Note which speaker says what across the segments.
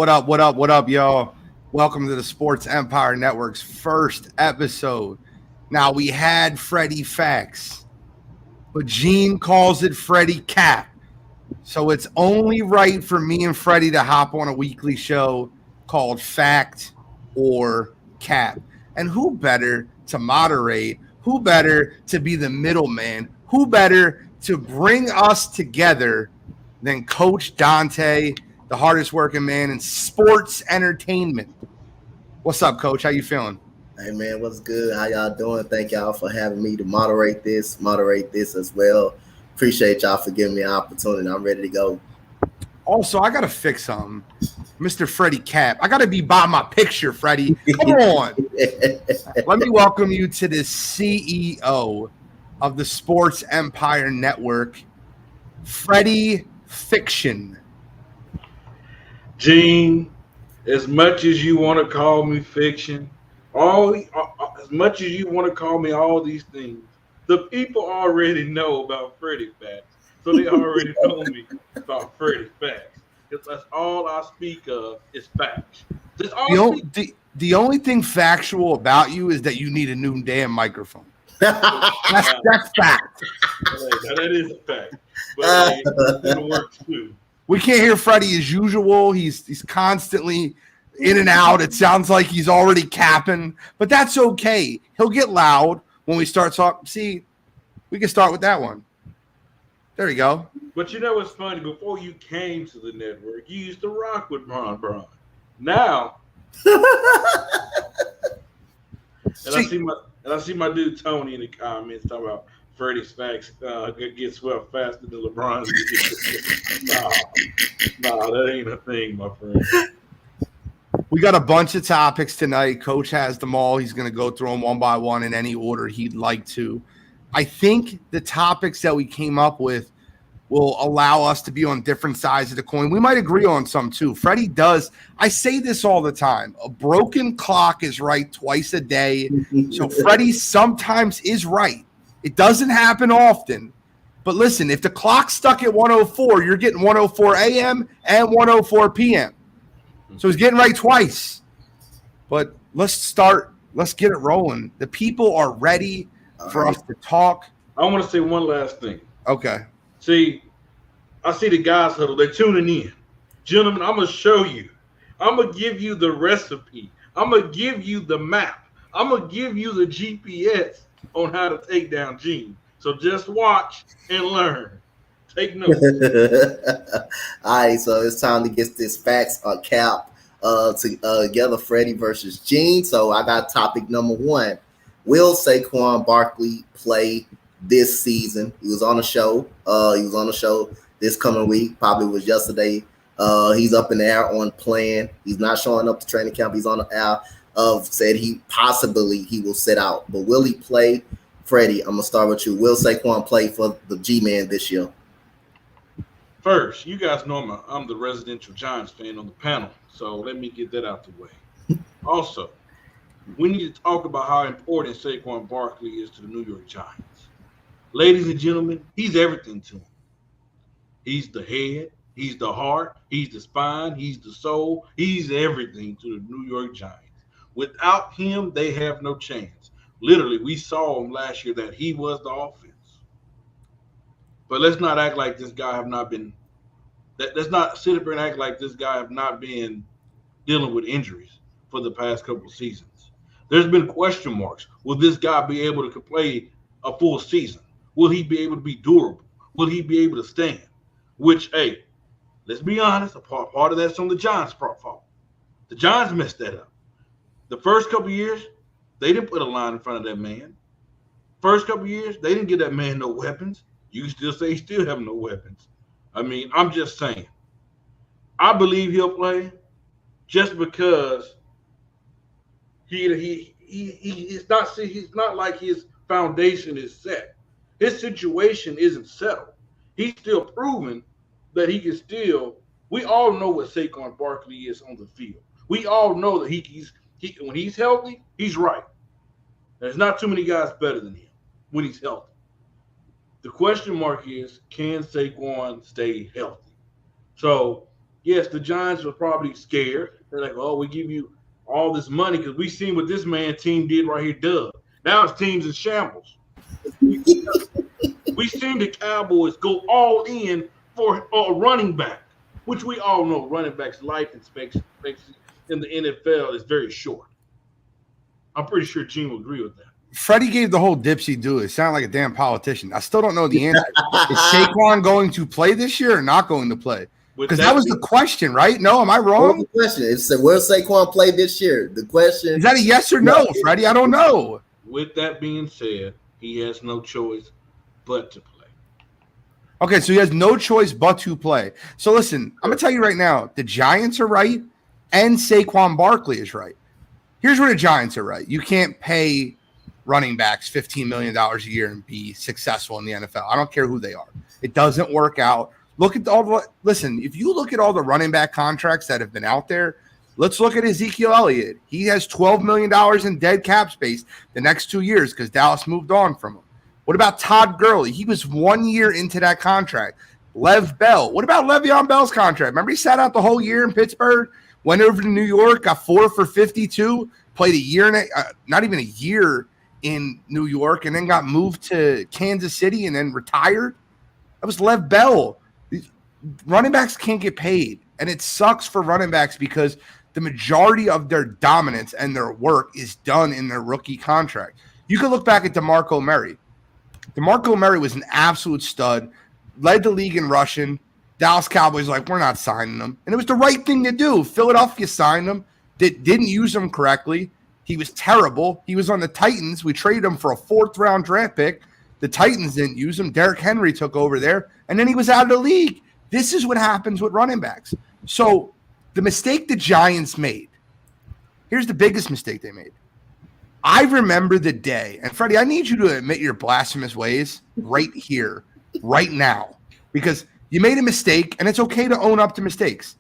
Speaker 1: What up? What up? What up, y'all? Welcome to the Sports Empire Network's first episode. Now, we had Freddie Facts, but Gene calls it Freddie Cap. So it's only right for me and Freddie to hop on a weekly show called Fact or Cap. And who better to moderate? Who better to be the middleman? Who better to bring us together than Coach Dante, the hardest working man in sports entertainment? What's up, Coach? How you feeling?
Speaker 2: Hey man, what's good? How y'all doing? Thank y'all for having me to moderate this as well. Appreciate y'all for giving me an opportunity. I'm ready to go.
Speaker 1: Also, I gotta fix something, Mr. Freddie Cap. I gotta be by my picture, Freddie. Come on. Let me welcome you to the CEO of the Sports Empire Network, Freddie Fiction.
Speaker 3: Gene, as much as you want to call me fiction, as much as you want to call me all these things, the people already know about Freddie Facts. So they already know me about Freddie Facts. Because that's all I speak of is facts.
Speaker 1: The only thing factual about you is that you need a new damn microphone. That's fact.
Speaker 3: Now that is a fact. But it works too.
Speaker 1: We can't hear Freddie as usual. He's constantly in and out. It sounds like he's already capping, but that's okay. He'll get loud when we start talking. See, we can start with that one. There you go.
Speaker 3: But you know what's funny? Before you came to the network, you used to rock with Bron. Now, I see my dude Tony in the comments talking about Freddie's Facts get swept faster than LeBron. Nah, that ain't a thing, my friend.
Speaker 1: We got a bunch of topics tonight. Coach has them all. He's going to go through them one by one in any order he'd like to. I think the topics that we came up with will allow us to be on different sides of the coin. We might agree on some too. Freddie does. I say this all the time. A broken clock is right twice a day. So Freddie sometimes is right. It doesn't happen often. But listen, if the clock's stuck at 104, you're getting 104 a.m. and 104 p.m. So he's getting right twice. But let's get it rolling. The people are ready for us to talk.
Speaker 3: I want to say one last thing.
Speaker 1: Okay.
Speaker 3: See, I see the guys huddle. They're tuning in. Gentlemen, I'm going to show you. I'm going to give you the recipe. I'm going to give you the map. I'm going to give you the GPS on how to take down Gene. So just watch and learn. Take notes.
Speaker 2: All right, so it's time to get this facts or cap together, Freddie versus Gene. So I got topic number one. Will Saquon Barkley play this season? He was on a show. This coming week. Probably was yesterday. He's up in the air on playing. He's not showing up to training camp. He's on the air said he will sit out. But will he play? Freddie, I'm going to start with you. Will Saquon play for the G-Man this year?
Speaker 3: First, you guys know I'm the residential Giants fan on the panel, so let me get that out the way. Also, we need to talk about how important Saquon Barkley is to the New York Giants. Ladies and gentlemen, he's everything to them. He's the head, he's the heart, he's the spine, he's the soul, he's everything to the New York Giants. Without him, they have no chance. Literally, we saw him last year that he was the offense. But let's not act like this guy have not been – let's not sit up here and act like this guy have not been dealing with injuries for the past couple of seasons. There's been question marks. Will this guy be able to play a full season? Will he be able to be durable? Will he be able to stand? Which, hey, let's be honest, a part of that's on the Giants' fault. The Giants messed that up. The first couple of years, they didn't put a line in front of that man. First couple of years, they didn't give that man no weapons. You can still say he still have no weapons. I mean, I'm just saying. I believe he'll play just because he's not like his foundation is set. His situation isn't settled. He's still proving that he can still. We all know what Saquon Barkley is on the field. We all know that when he's healthy, he's right. There's not too many guys better than him when he's healthy. The question mark is, can Saquon stay healthy? So yes, the Giants were probably scared. They're like, oh, we give you all this money because we seen what this man team did right here, Doug. Now his team's in shambles. We seen the Cowboys go all in for a running back, which we all know running backs' life expectancy in the NFL is very short. I'm pretty sure Gene will agree with that.
Speaker 1: Freddie gave the whole dipsy do it. Sound like a damn politician. I still don't know the answer. Is Saquon going to play this year or not going to play? Because that was the question, right? No, am I wrong?
Speaker 2: The question is, will Saquon play this year? The question
Speaker 1: is that a yes or no, Freddie? I don't know.
Speaker 3: With that being said, he has no choice but to play.
Speaker 1: Okay, so he has no choice but to play. So listen, I'm going to tell you right now, the Giants are right and Saquon Barkley is right. Here's where the Giants are right. You can't pay running backs $15 million a year and be successful in the NFL. I don't care who they are. It doesn't work out. Look at listen, if you look at all the running back contracts that have been out there, let's look at Ezekiel Elliott. He has $12 million in dead cap space the next 2 years because Dallas moved on from him. What about Todd Gurley? He was 1 year into that contract. Lev Bell. What about Le'Veon Bell's contract? Remember he sat out the whole year in Pittsburgh, went over to New York, got 4 for 52, played a year and not even a year in New York, and then got moved to Kansas City and then retired. That was Lev Bell. Running backs can't get paid, and it sucks for running backs because the majority of their dominance and their work is done in their rookie contract. You can look back at DeMarco Murray. DeMarco Murray was an absolute stud, led the league in rushing. Dallas Cowboys like, we're not signing him. And it was the right thing to do. Philadelphia signed him, didn't use him correctly. He was terrible. He was on the Titans. We traded him for a 4th-round draft pick. The Titans didn't use him. Derrick Henry took over there, and then he was out of the league. This is what happens with running backs. So the mistake the Giants made, here's the biggest mistake they made. I remember the day, and Freddie, I need you to admit your blasphemous ways right here, right now, because you made a mistake, and it's okay to own up to mistakes.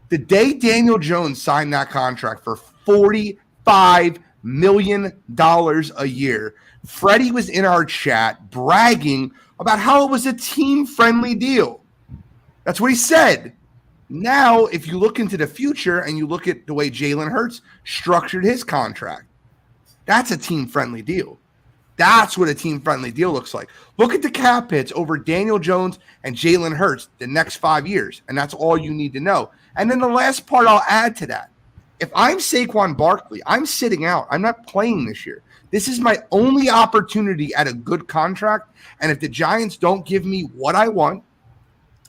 Speaker 1: The day Daniel Jones signed that contract for $45 million a year, Freddie was in our chat bragging about how it was a team-friendly deal. That's what he said. Now, if you look into the future and you look at the way Jalen Hurts structured his contract, that's a team-friendly deal. That's what a team-friendly deal looks like. Look at the cap hits over Daniel Jones and Jalen Hurts the next 5 years, and that's all you need to know. And then the last part I'll add to that. If I'm Saquon Barkley, I'm sitting out. I'm not playing this year. This is my only opportunity at a good contract, and if the Giants don't give me what I want,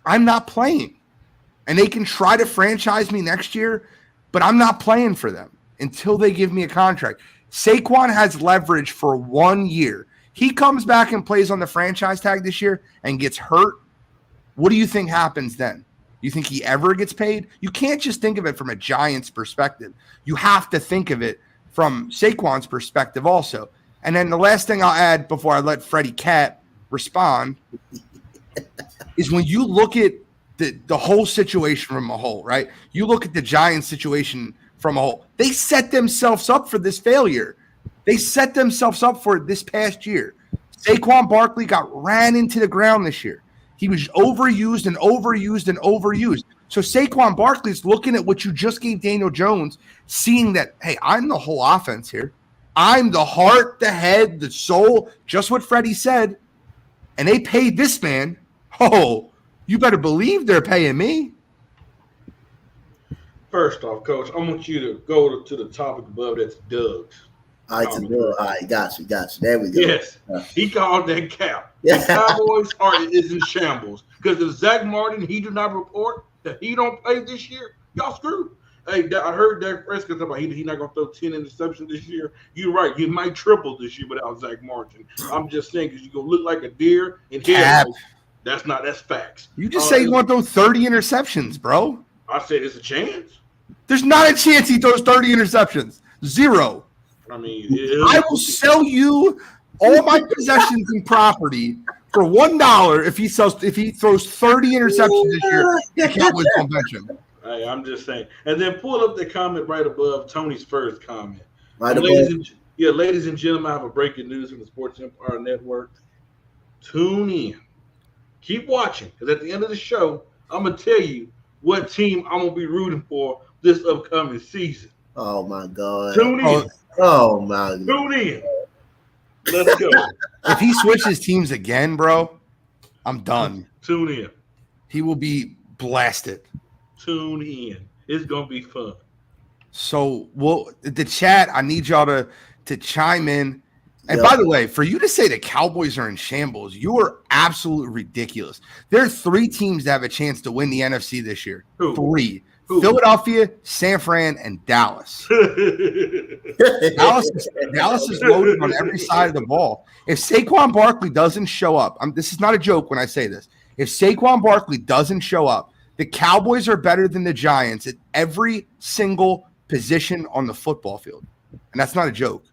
Speaker 1: I'm not playing. And they can try to franchise me next year, but I'm not playing for them until they give me a contract. Saquon has leverage for 1 year. He comes back and plays on the franchise tag this year and gets hurt. What do you think happens then? You think he ever gets paid? You can't just think of it from a Giants perspective. You have to think of it from Saquon's perspective also. And then the last thing I'll add before I let Freddie Cat respond is when you look at the whole situation from a whole, right? You look at the Giants situation from a whole. They set themselves up for this failure. They set themselves up for it this past year. Saquon Barkley got ran into the ground this year. He was overused and overused and overused. So Saquon Barkley's looking at what you just gave Daniel Jones, seeing that, hey, I'm the whole offense here. I'm the heart, the head, the soul, just what Freddie said. And they paid this man. Oh, you better believe they're paying me.
Speaker 3: First off, Coach, I want you to go to the topic above. That's Doug's.
Speaker 2: All right, all right, got you. There we go.
Speaker 3: Yes, he called that cap. The Cowboys is in shambles because if Zach Martin he do not report that he don't play this year, y'all screwed. Hey, I heard Dak Prescott talk about he not gonna throw 10 interceptions this year. You're right. You might triple this year without Zach Martin. I'm just saying because you're gonna look like a deer in headlights. That's facts.
Speaker 1: You just say you want to throw 30 interceptions, bro.
Speaker 3: I said it's a chance.
Speaker 1: There's not a chance he throws 30 interceptions. Zero.
Speaker 3: I mean,
Speaker 1: I will sell you all my possessions and property for $1 if he throws 30 interceptions this year. The Cowboys don't bench him.
Speaker 3: Hey, I'm just saying. And then pull up the comment right above Tony's first comment.
Speaker 2: Right
Speaker 3: ladies and gentlemen, I have a breaking news from the Sports Empire Network. Tune in. Keep watching, because at the end of the show, I'm going to tell you what team I'm gonna be rooting for this upcoming season.
Speaker 2: Oh my God!
Speaker 3: Tune in.
Speaker 2: Oh my God!
Speaker 3: Tune in. Let's go.
Speaker 1: If he switches teams again, bro, I'm done.
Speaker 3: Tune in.
Speaker 1: He will be blasted.
Speaker 3: Tune in. It's gonna be fun.
Speaker 1: So, the chat, I need y'all to chime in. And by the way, for you to say the Cowboys are in shambles, you are absolutely ridiculous. There are 3 teams that have a chance to win the NFC this year.
Speaker 3: Who?
Speaker 1: 3.
Speaker 3: Who?
Speaker 1: Philadelphia, San Fran, and Dallas. Dallas is loaded on every side of the ball. If Saquon Barkley doesn't show up, this is not a joke when I say this. If Saquon Barkley doesn't show up, the Cowboys are better than the Giants at every single position on the football field. And that's not a joke.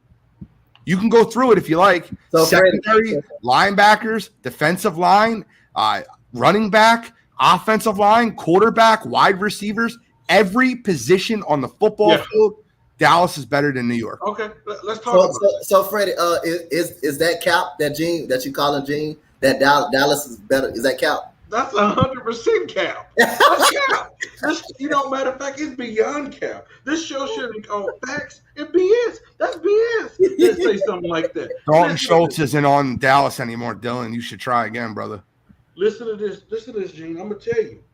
Speaker 1: You can go through it if you like. So secondary, linebackers, defensive line, running back, offensive line, quarterback, wide receivers, every position on the football field, Dallas is better than New York.
Speaker 3: Okay, let's talk about it.
Speaker 2: So Freddie, is that Cap, that Gene that you call him Gene, that Dallas is better? Is that Cap?
Speaker 3: That's 100% Cap. That's Cap. Matter of fact, it's beyond Cap. This show should be called Facts and BS. That's BS. Let's say something like that.
Speaker 1: Dalton Schultz isn't on Dallas anymore, Dylan. You should try again, brother.
Speaker 3: Listen to this, Gene. I'm gonna tell you.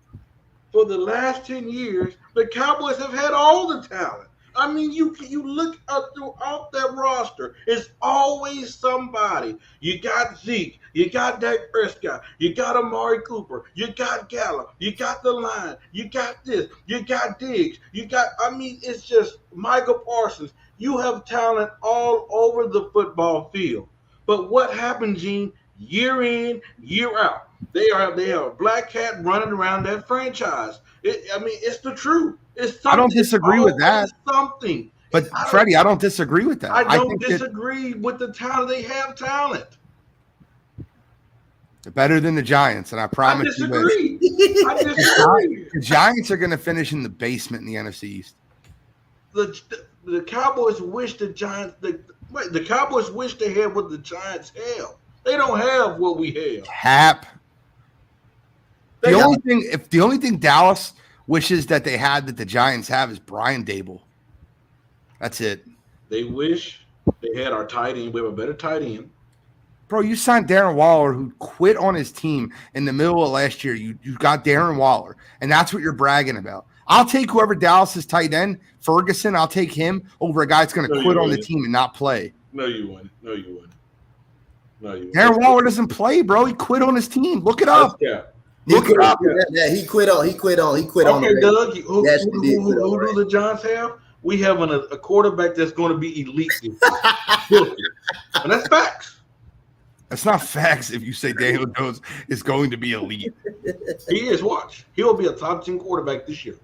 Speaker 3: For the last 10 years, the Cowboys have had all the talent. I mean, you look up throughout that roster, it's always somebody. You got Zeke, you got Dak Prescott, you got Amari Cooper, you got Gallup, you got the line, you got this, you got Diggs, it's just Michael Parsons. You have talent all over the football field. But what happened, Gene? Year in, year out, they are a black cat running around that franchise. It's the truth.
Speaker 1: I don't disagree with that.
Speaker 3: Something.
Speaker 1: But Freddie, I don't disagree with that.
Speaker 3: I don't disagree with the talent. They have talent.
Speaker 1: They're better than the Giants, and I promise you.
Speaker 3: I disagree.
Speaker 1: The Giants are going to finish in the basement in the NFC East.
Speaker 3: The Cowboys wish the Giants. The Cowboys wish they had what the Giants have. They don't have what we have.
Speaker 1: Cap. The only thing Dallas wishes that they had that the Giants have is Brian Dable. That's it.
Speaker 3: They wish they had our tight end. We have a better tight end.
Speaker 1: Bro, you signed Darren Waller, who quit on his team in the middle of last year. You got Darren Waller, and that's what you're bragging about. I'll take whoever Dallas's tight end, Ferguson. I'll take him over a guy that's going to quit on the team and not play.
Speaker 3: No, you wouldn't.
Speaker 1: Darren Waller doesn't play, bro. He quit on his team. Look it up. Look it up.
Speaker 2: Yeah, he quit on.
Speaker 3: Okay, Doug. Who do the Giants have? We have a quarterback that's going to be elite. And that's facts.
Speaker 1: That's not facts if you say Daniel Jones is going to be elite.
Speaker 3: He is. Watch. He'll be a top 10 quarterback this year.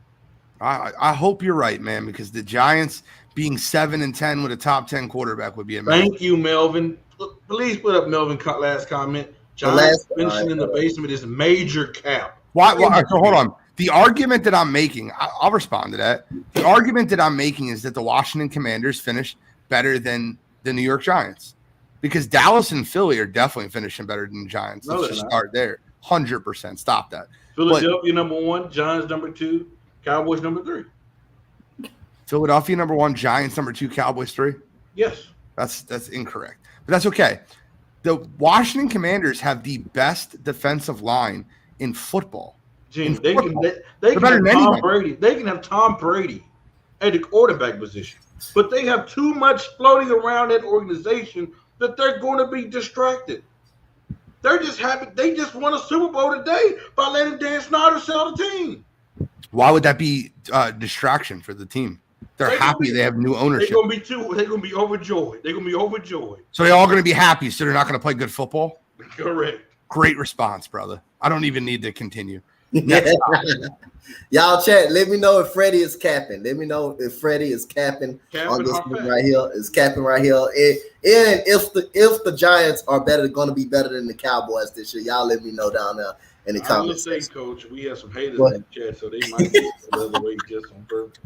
Speaker 1: I hope you're right, man, because the Giants being 7-10 with a top 10 quarterback would be amazing.
Speaker 3: Thank you, Melvin. Please put up Melvin's last comment. Giants finishing in the basement is major Cap.
Speaker 1: Why? So hold on. The argument that I'm making, I'll respond to that. The argument that I'm making is that the Washington Commanders finished better than the New York Giants, because Dallas and Philly are definitely finishing better than the Giants. Let's just start there. 100%. Stop that.
Speaker 3: Philadelphia number 1, Giants number 2, Cowboys number 3.
Speaker 1: Philadelphia number 1, Giants number 2, Cowboys 3.
Speaker 3: Yes.
Speaker 1: That's incorrect, but that's okay. The Washington Commanders have the best defensive line in football.
Speaker 3: Gene, they can have Tom Brady. They can have Tom Brady at the quarterback position, but they have too much floating around that organization that they're going to be distracted. They're just happy. They just won a Super Bowl today by letting Dan Snyder sell the team.
Speaker 1: Why would that be distraction for the team? They're happy they have new ownership.
Speaker 3: They're going to be overjoyed. They're going to be overjoyed.
Speaker 1: So they're all going to be happy, so they're not going to play good football?
Speaker 3: Correct.
Speaker 1: Great response, brother. I don't even need to continue.
Speaker 2: Y'all chat. Let me know if Freddie is capping. Let me know if Freddie is capping on this one right here. Is capping right here. And if the Giants are going to be better than the Cowboys this year, y'all let me know down there in the comments.
Speaker 3: I'm going to say, Coach, we have some haters in the chat, so they might get the other way just on purpose.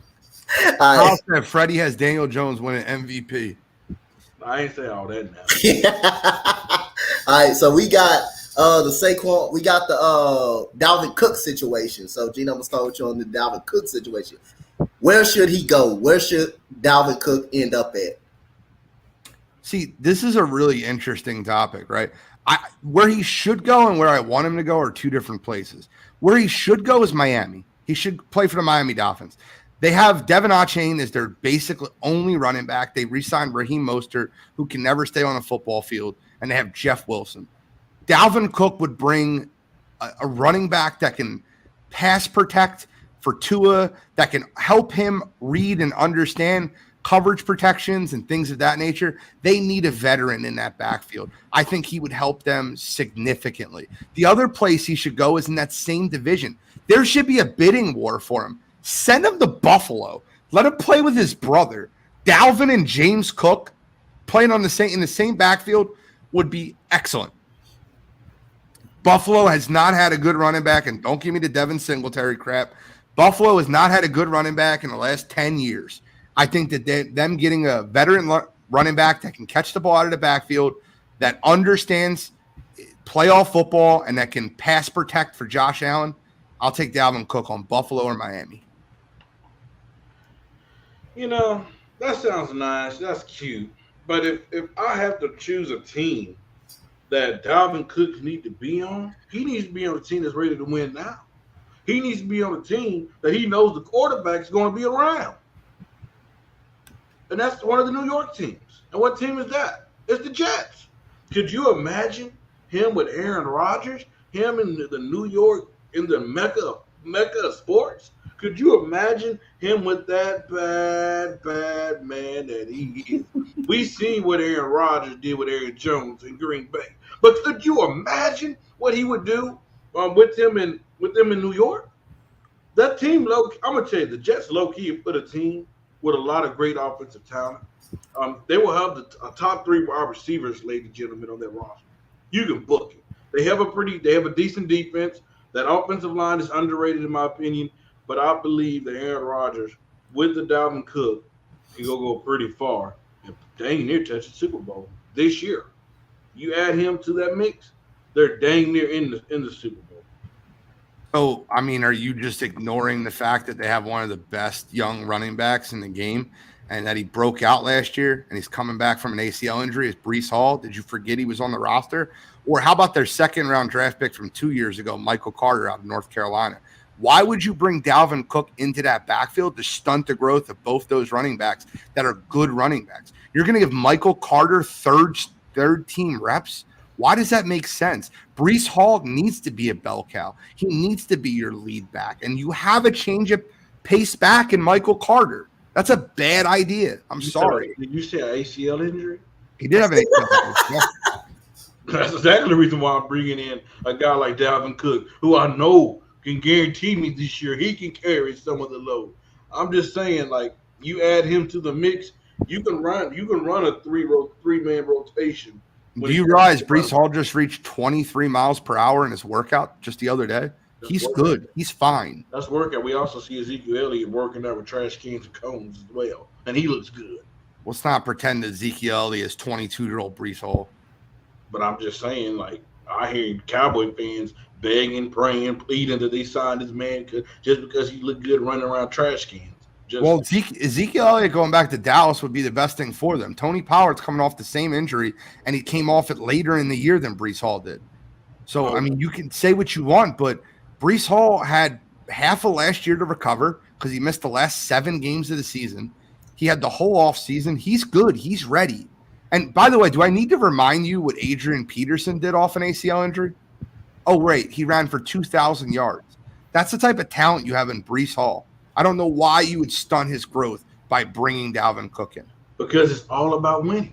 Speaker 1: Carl said Freddie has Daniel Jones winning MVP.
Speaker 3: I ain't say all that now.
Speaker 2: All right, so we got The Saquon, we got the Dalvin Cook situation. So, Gino, I'm gonna start with you on the Dalvin Cook situation. Where should he go? Where should Dalvin Cook end up at?
Speaker 1: See, this is a really interesting topic, right? Where he should go and where I want him to go are two different places. Where he should go is Miami. He should play for the Miami Dolphins. They have Devin Achane as their basically only running back. They re-signed Raheem Mostert, who can never stay on a football field, and they have Jeff Wilson. Dalvin Cook would bring a running back that can pass protect for Tua, that can help him read and understand coverage protections and things of that nature. They need a veteran in that backfield. I think he would help them significantly. The other place he should go is in that same division. There should be a bidding war for him. Send him to Buffalo. Let him play with his brother. Dalvin and James Cook playing in the same backfield would be excellent. Buffalo has not had a good running back, and don't give me the Devin Singletary crap. Buffalo has not had a good running back in the last 10 years. I think that them getting a veteran running back that can catch the ball out of the backfield, that understands playoff football, and that can pass protect for Josh Allen, I'll take Dalvin Cook on Buffalo or Miami.
Speaker 3: That sounds nice. That's cute. But if I have to choose a team that Dalvin Cook needs to be on, he needs to be on a team that's ready to win now. He needs to be on a team that he knows the quarterback's going to be around. And that's one of the New York teams. And what team is that? It's the Jets. Could you imagine him with Aaron Rodgers, him in the New York, in the mecca of sports? Could you imagine him with that bad man that he is? We seen what Aaron Rodgers did with Aaron Jones in Green Bay. But could you imagine what he would do with them in New York? That team, I'm going to tell you, the Jets low-key put a team with a lot of great offensive talent. They will have the top 3 wide receivers, ladies and gentlemen, on that roster. You can book it. They have a decent defense. That offensive line is underrated in my opinion, but I believe that Aaron Rodgers with the Dalvin Cook can go pretty far and dang near touch the Super Bowl this year. You add him to that mix, they're dang near in the Super Bowl.
Speaker 1: So, I mean, are you just ignoring the fact that they have one of the best young running backs in the game and that he broke out last year and he's coming back from an ACL injury? Is Breece Hall? Did you forget he was on the roster? Or how about their second-round draft pick from 2 years ago, Michael Carter out of North Carolina? Why would you bring Dalvin Cook into that backfield to stunt the growth of both those running backs that are good running backs? You're going to give Michael Carter third-team reps? Why does that make sense? Breece Hall needs to be a bell cow. He needs to be your lead back. And you have a change of pace back in Michael Carter. That's a bad idea. I'm sorry.
Speaker 3: Did you say an ACL injury?
Speaker 1: He did have an ACL injury.
Speaker 3: That's exactly the reason why I'm bringing in a guy like Dalvin Cook, who I know can guarantee me this year he can carry some of the load. I'm just saying, like, you add him to the mix, you can run a three-man rotation.
Speaker 1: Do you realize Breece Hall just reached 23 miles per hour in his workout just the other day? He's good. He's fine.
Speaker 3: That's workout. We also see Ezekiel Elliott working out with trash cans and cones as well, and he looks good.
Speaker 1: Let's not pretend that Ezekiel Elliott is 22-year-old Breece Hall. But
Speaker 3: I'm just saying, like, I hear Cowboy fans begging, praying, pleading that they signed this man just because he looked good running around trash cans.
Speaker 1: Ezekiel Elliott going back to Dallas would be the best thing for them. Tony Pollard's coming off the same injury, and he came off it later in the year than Breece Hall did. So, I mean, you can say what you want, but Breece Hall had half of last year to recover because he missed the last 7 games of the season. He had the whole offseason. He's good. He's ready. And by the way, do I need to remind you what Adrian Peterson did off an ACL injury? Oh, right. He ran for 2,000 yards. That's the type of talent you have in Breece Hall. I don't know why you would stunt his growth by bringing Dalvin Cook in.
Speaker 3: Because it's all about winning.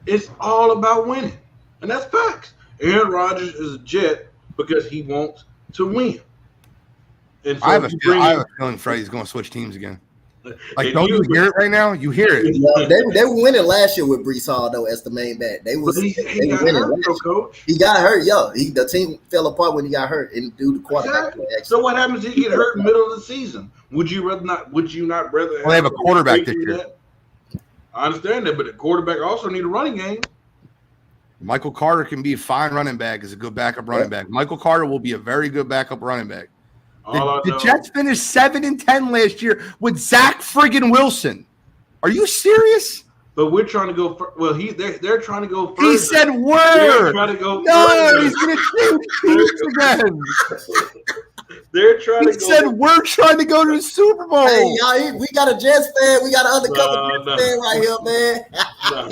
Speaker 3: It's all about winning. And that's facts. Aaron Rodgers is a Jet because he wants to win. And so
Speaker 1: I have a feeling Freddie's going to switch teams again. Like, don't you hear it right now? You hear it.
Speaker 2: They were winning last year with Breece Hall, though, as the main back. They were winning.
Speaker 3: Coach.
Speaker 2: He got hurt, the team fell apart when he got hurt and due to quarterback.
Speaker 3: Exactly. So what happens if he get hurt in the middle of the season? Would you not rather
Speaker 1: they have a quarterback this year?
Speaker 3: I understand that, but the quarterback also need a running game.
Speaker 1: Michael Carter can be a fine running back, is a good backup running back. Michael Carter will be a very good backup running back. The Jets finished 7-10 last year with Zach friggin' Wilson. Are you serious?
Speaker 3: But we're trying to go. They're trying to go further.
Speaker 1: He said we're.
Speaker 3: They're trying to go
Speaker 1: further. He's going to change teams again.
Speaker 3: They're trying to go.
Speaker 1: He said we're trying to go to the Super Bowl.
Speaker 2: Hey, y'all, we got a Jets fan. We got an undercover Jets fan right here, man.
Speaker 3: No.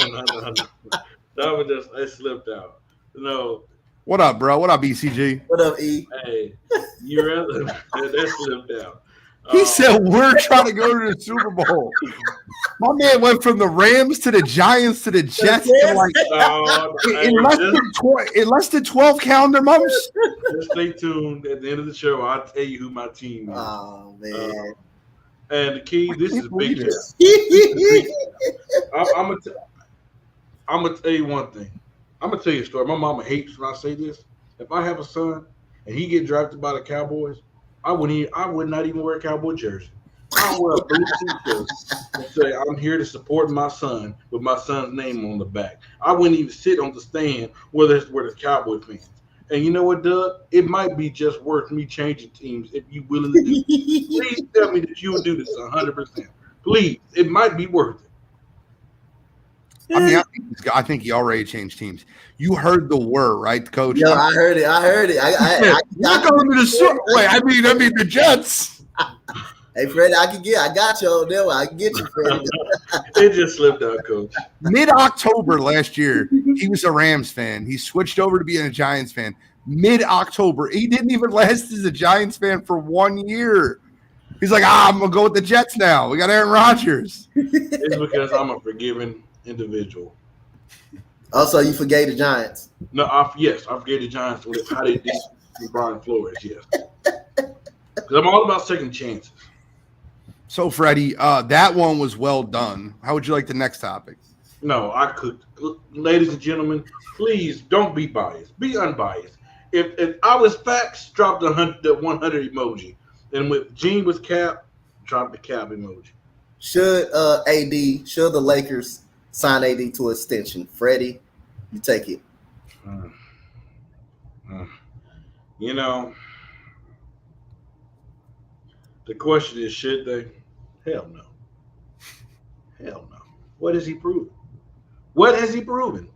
Speaker 3: That was it slipped out. No.
Speaker 1: What up, bro? What up, ECG?
Speaker 2: What up, E?
Speaker 3: Hey, that slipped out.
Speaker 1: He said we're trying to go to the Super Bowl. My man went from the Rams to the Giants to the Jets in less than 12 calendar months.
Speaker 3: Just stay tuned. At the end of the show, I'll tell you who my team is.
Speaker 2: Oh, man.
Speaker 3: And the key, this is big. I'm going to tell you one thing. I'm going to tell you a story. My mama hates when I say this. If I have a son and he get drafted by the Cowboys, I would not even wear a Cowboy jersey. I wear a blue t-shirt and say I'm here to support my son with my son's name on the back. I wouldn't even sit on the stand where the Cowboy fans. And you know what, Doug? It might be just worth me changing teams if you willing to do it. Please tell me that you would do this 100%. Please, it might be worth it.
Speaker 1: I mean, I think he already changed teams. You heard the word, right, Coach?
Speaker 2: Yeah, I heard it.
Speaker 1: You're going to the Super. Wait, I mean the Jets.
Speaker 2: Hey, Freddie, I got you on there. I can get you, Freddie.
Speaker 3: It just slipped out, Coach.
Speaker 1: Mid-October last year, he was a Rams fan. He switched over to being a Giants fan. Mid-October, he didn't even last as a Giants fan for 1 year. He's like, I'm gonna go with the Jets now. We got Aaron Rodgers.
Speaker 3: It's because I'm a forgiving individual.
Speaker 2: Also, you forgave the Giants.
Speaker 3: No, I forgave the Giants with how they did with Brian Flores. Yes, because I'm all about second chances.
Speaker 1: So, Freddie, that one was well done. How would you like the next topic?
Speaker 3: No, I could. Ladies and gentlemen, please don't be biased. Be unbiased. If I was facts, drop the 100 emoji. And with Gene was cap, drop the cap emoji.
Speaker 2: Should the Lakers sign AD to extension? Freddie, you take it.
Speaker 3: You know, the question is, should they? Hell no. Hell no. What has he proven? What has he proven?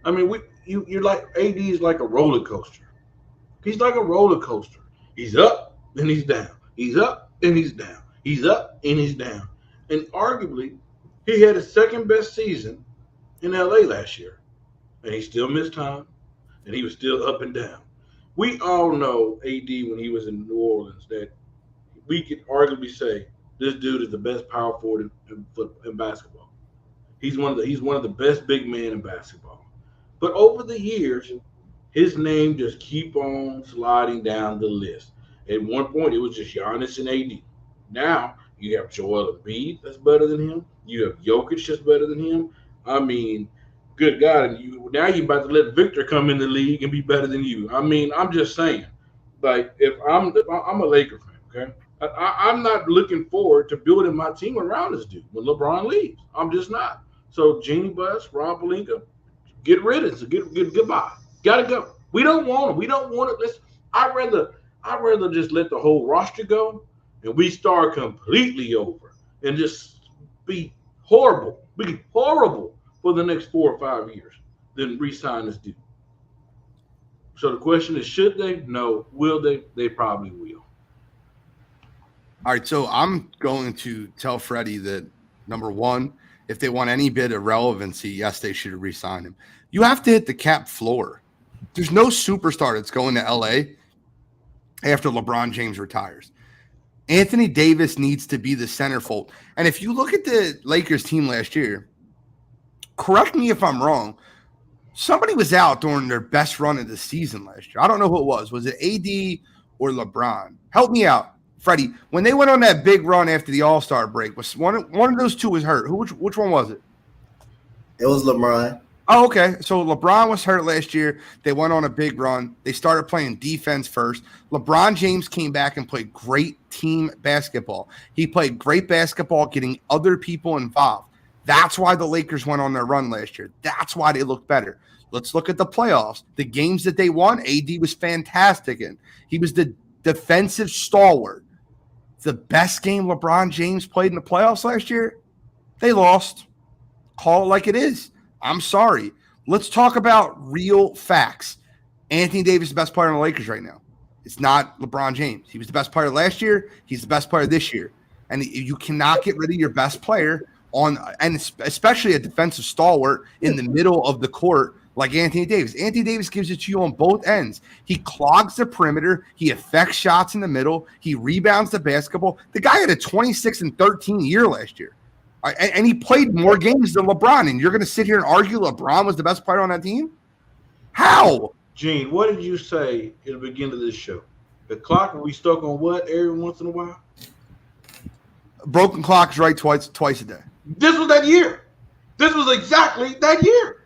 Speaker 3: I mean, you're like, AD is like a roller coaster. He's like a roller coaster. He's up and he's down. He's up and he's down. He's up and he's down. And arguably, he had his second best season in LA last year. And he still missed time. And he was still up and down. We all know AD when he was in New Orleans that we could arguably say this dude is the best power forward in basketball. He's one of the best big men in basketball. But over the years, his name just keep on sliding down the list. At one point, it was just Giannis and AD. Now you have Joel Embiid that's better than him. You have Jokic that's better than him. I mean, good God! And now you're about to let Victor come in the league and be better than you. I mean, I'm just saying, like, if I'm a Laker fan, okay, I'm not looking forward to building my team around this dude when LeBron leaves. I'm just not. So Jeannie Buss, Rob Pelinka, get rid of it. Get goodbye. Gotta go. We don't want him. We don't want it. I'd rather just let the whole roster go and we start completely over and just be horrible. Be horrible for the next 4 or 5 years than re-sign this dude. So the question is, should they? No. Will they? They probably will.
Speaker 1: All right, so I'm going to tell Freddie that, number one, if they want any bit of relevancy, yes, they should re-sign him. You have to hit the cap floor. There's no superstar that's going to LA after LeBron James retires. Anthony Davis needs to be the centerfold. And if you look at the Lakers team last year, correct me if I'm wrong, somebody was out during their best run of the season last year. I don't know who it was. Was it AD or LeBron? Help me out, Freddie. When they went on that big run after the All-Star break, was one of those two was hurt. Which one was it?
Speaker 2: It was LeBron.
Speaker 1: Oh, okay. So LeBron was hurt last year. They went on a big run. They started playing defense first. LeBron James came back and played great team basketball. He played great basketball, getting other people involved. That's why the Lakers went on their run last year. That's why they look better. Let's look at the playoffs. The games that they won, AD was fantastic in. He was the defensive stalwart. The best game LeBron James played in the playoffs last year, they lost. Call it like it is. I'm sorry. Let's talk about real facts. Anthony Davis is the best player on the Lakers right now. It's not LeBron James. He was the best player last year. He's the best player this year. And you cannot get rid of your best player and especially a defensive stalwart in the middle of the court like Anthony Davis. Anthony Davis gives it to you on both ends. He clogs the perimeter. He affects shots in the middle. He rebounds the basketball. The guy had a 26-13 year last year. And he played more games than LeBron. And you're going to sit here and argue LeBron was the best player on that team? How?
Speaker 3: Gene, what did you say at the beginning of this show? The clock, are we stuck on what every once in a while?
Speaker 1: Broken clock is right twice a day.
Speaker 3: This was that year. This was exactly that year.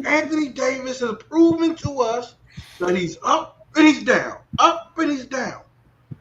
Speaker 3: Anthony Davis has proven to us that he's up and he's down. Up and he's down.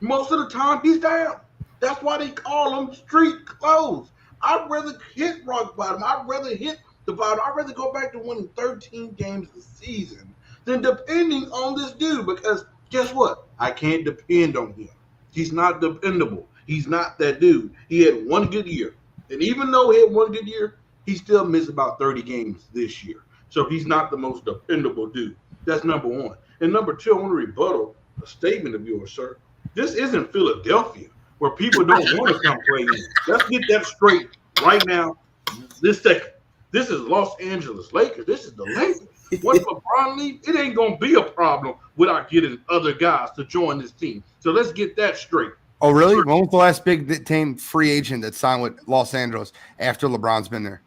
Speaker 3: Most of the time, he's down. That's why they call him street clothes. I'd rather hit rock bottom. I'd rather hit the bottom. I'd rather go back to winning 13 games a season than depending on this dude, because guess what? I can't depend on him. He's not dependable. He's not that dude. He had one good year. And even though he had one good year, he still missed about 30 games this year. So he's not the most dependable dude. That's number one. And number two, I want to rebuttal a statement of yours, sir. This isn't Philadelphia where people don't want to come play in. Let's get that straight right now, this second. This is Los Angeles Lakers. This is the Lakers. Once LeBron leaves, it ain't going to be a problem without getting other guys to join this team. So let's get that straight.
Speaker 1: Oh, really? When was the last big team free agent that signed with Los Angeles after LeBron's been there?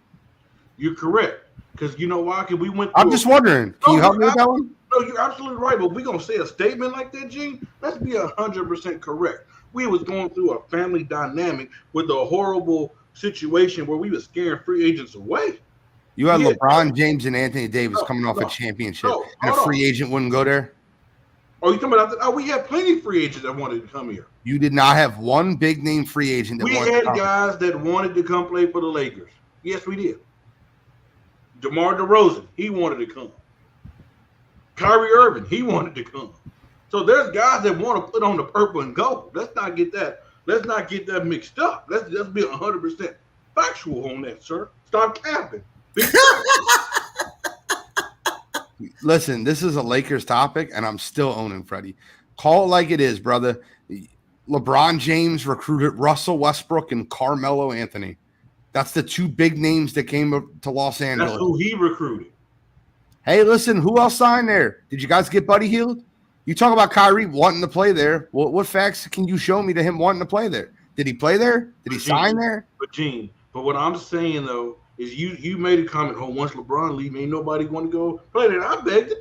Speaker 3: You're correct. Because you know why? Because we went.
Speaker 1: I'm just wondering. Can you help me with that one?
Speaker 3: No, you're absolutely right. But we're gonna say a statement like that, Gene. Let's be 100% correct. We was going through a family dynamic with a horrible situation where we were scaring free agents away.
Speaker 1: You had LeBron James and Anthony Davis coming off a championship, and a free agent wouldn't go there.
Speaker 3: Oh, you talking about? Oh, we had plenty of free agents that wanted to come here.
Speaker 1: You did not have one big name free agent.
Speaker 3: We had guys that wanted to come play for the Lakers. Yes, we did. DeMar DeRozan, he wanted to come. Kyrie Irving, he wanted to come. So there's guys that want to put on the purple and gold. Let's not get that. Let's not get that mixed up. Let's be 100% factual on that, sir. Stop capping.
Speaker 1: Listen, this is a Lakers topic, and I'm still owning Freddie. Call it like it is, brother. LeBron James recruited Russell Westbrook and Carmelo Anthony. That's the two big names that came to Los Angeles.
Speaker 3: That's who he recruited.
Speaker 1: Hey, listen, who else signed there? Did you guys get Buddy Hield? You talk about Kyrie wanting to play there. What facts can you show me to him wanting to play there? Did he play there? Did he sign there?
Speaker 3: But what I'm saying, though, is you made a comment, once LeBron leave, ain't nobody want to go play there. I beg to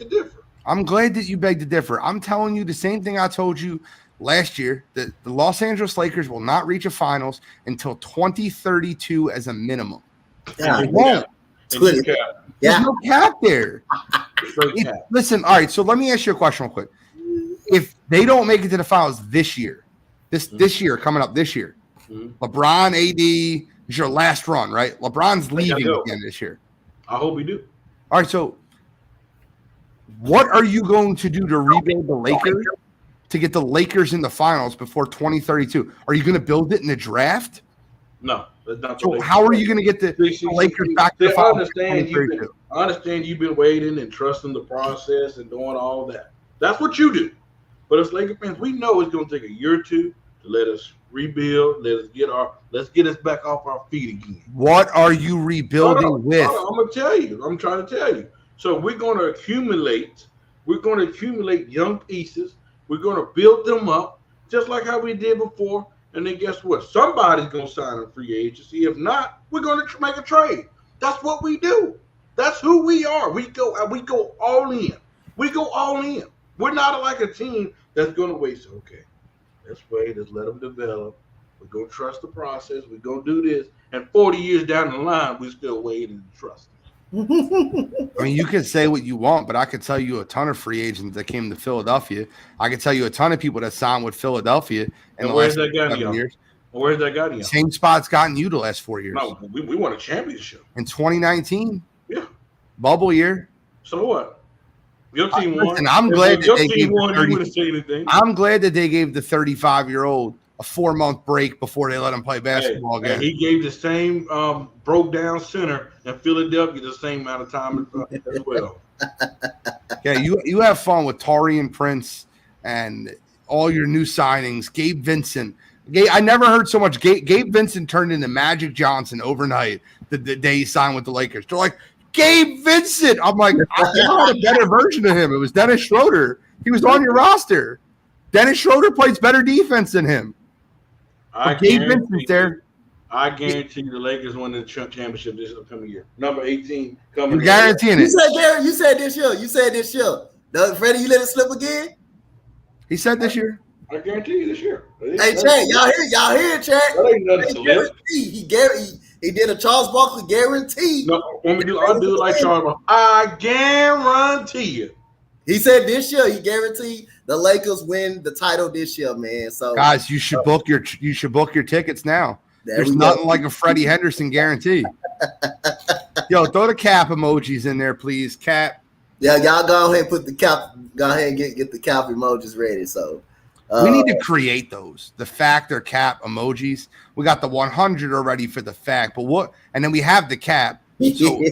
Speaker 3: differ.
Speaker 1: I'm glad that you beg to differ. I'm telling you the same thing I told you last year, that the Los Angeles Lakers will not reach a finals until 2032 as a minimum.
Speaker 2: Yeah,
Speaker 1: they won't. There's no cap there. Listen, all right, so let me ask you a question real quick. If they don't make it to the finals this year, this year, coming up this year, LeBron, AD is your last run, right? LeBron's leaving again this year.
Speaker 3: I hope we do.
Speaker 1: All right, so what are you going to do to rebuild the Lakers to get the Lakers in the finals before 2032? Are you going to build it in the draft?
Speaker 3: No, that's not.
Speaker 1: So how are you going to get the Lakers back to the finals?
Speaker 3: I understand you've been waiting and trusting the process and doing all that. That's what you do. But as Laker fans, we know it's going to take a year or two to let us rebuild. Let's get us back off our feet again.
Speaker 1: What are you rebuilding with?
Speaker 3: I'm going to tell you. I'm trying to tell you. So we're going to accumulate. We're going to accumulate young pieces. We're going to build them up just like how we did before. And then guess what? Somebody's going to sign a free agency. If not, we're going to make a trade. That's what we do. That's who we are. We go all in. We go all in. We're not like a team that's going to wait. So, okay, let's wait. Let's let them develop. We're going to trust the process. We're going to do this. And 40 years down the line, we're still waiting and trusting.
Speaker 1: I mean, you can say what you want, but I could tell you a ton of free agents that came to Philadelphia. I could tell you a ton of people that signed with Philadelphia in the last 7 years.
Speaker 3: Well, where's that got him?
Speaker 1: Same spot's gotten you the last 4 years.
Speaker 3: No, we won a championship.
Speaker 1: In 2019.
Speaker 3: Yeah.
Speaker 1: Bubble year.
Speaker 3: So what? Your team won.
Speaker 1: Listen, I'm glad that they gave
Speaker 3: won, you wouldn't say anything.
Speaker 1: I'm glad that they gave the 35-year-old a 4-month break before they let him play basketball again.
Speaker 3: He gave the same broke down center in Philadelphia the same amount of time as well.
Speaker 1: Yeah, you have fun with Taurean Prince and all your new signings. Gabe Vincent. I never heard so much. Gabe Vincent turned into Magic Johnson overnight the day he signed with the Lakers. They're like, Gabe Vincent. I'm like, I had a better version of him. It was Dennis Schroeder. He was on your roster. Dennis Schroeder plays better defense than him. Gabe Vincent's there.
Speaker 3: I guarantee the Lakers win the championship this upcoming year. Number 18 coming.
Speaker 1: You're guaranteeing it.
Speaker 2: You said this year. You said this year. Freddie, you let it slip again?
Speaker 1: He said this year.
Speaker 3: I guarantee you this year.
Speaker 2: Hey, Chad, y'all hear Chad?
Speaker 3: That ain't nothing to live.
Speaker 2: He did a Charles Barkley guarantee.
Speaker 3: No, I'll do it like Charles Barkley. I guarantee you.
Speaker 2: He said this year he guaranteed the Lakers win the title this year, man. So
Speaker 1: guys, you should book your tickets now. There's nothing like a Freddie Henderson guarantee. Yo, throw the cap emojis in there, please. Cap.
Speaker 2: Yeah, y'all go ahead and put the cap. Go ahead and get the cap emojis ready. So
Speaker 1: we need to create those. The fact or cap emojis. We got the 100 already for the fact, but what? And then we have the cap. So,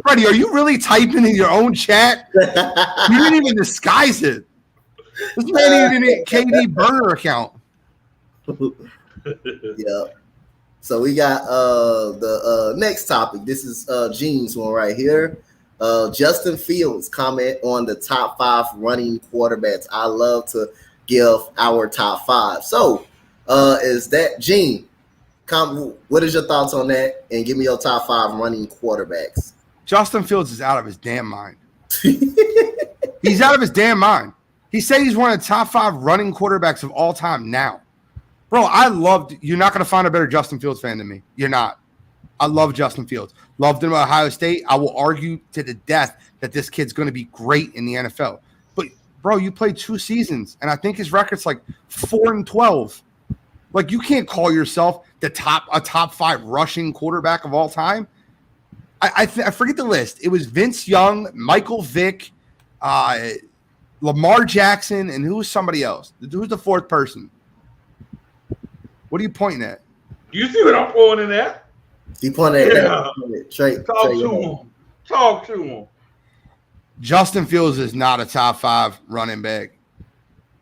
Speaker 1: Freddie, are you really typing in your own chat? You didn't even disguise it. This man even a KD burner account.
Speaker 2: Yeah. So we got the next topic. This is Gene's one right here. Justin Fields comment on the top 5 running quarterbacks. I love to give our top 5. So is that Gene? What is your thoughts on that? And give me your top 5 running quarterbacks.
Speaker 1: Justin Fields is out of his damn mind. He's out of his damn mind. He said he's one of the top 5 running quarterbacks of all time now. Bro, you're not going to find a better Justin Fields fan than me. You're not. I love Justin Fields. Loved him at Ohio State. I will argue to the death that this kid's going to be great in the NFL. But, bro, you played 2 seasons, and I think his record's like 4-12. Like, you can't call yourself a top 5 rushing quarterback of all time. I forget the list. It was Vince Young, Michael Vick, Lamar Jackson, and who was somebody else? Who's the 4th person? What are you pointing at?
Speaker 3: You see what I'm pointing at?
Speaker 2: He pointed at
Speaker 3: Talk to him.
Speaker 1: Justin Fields is not a top 5 running back.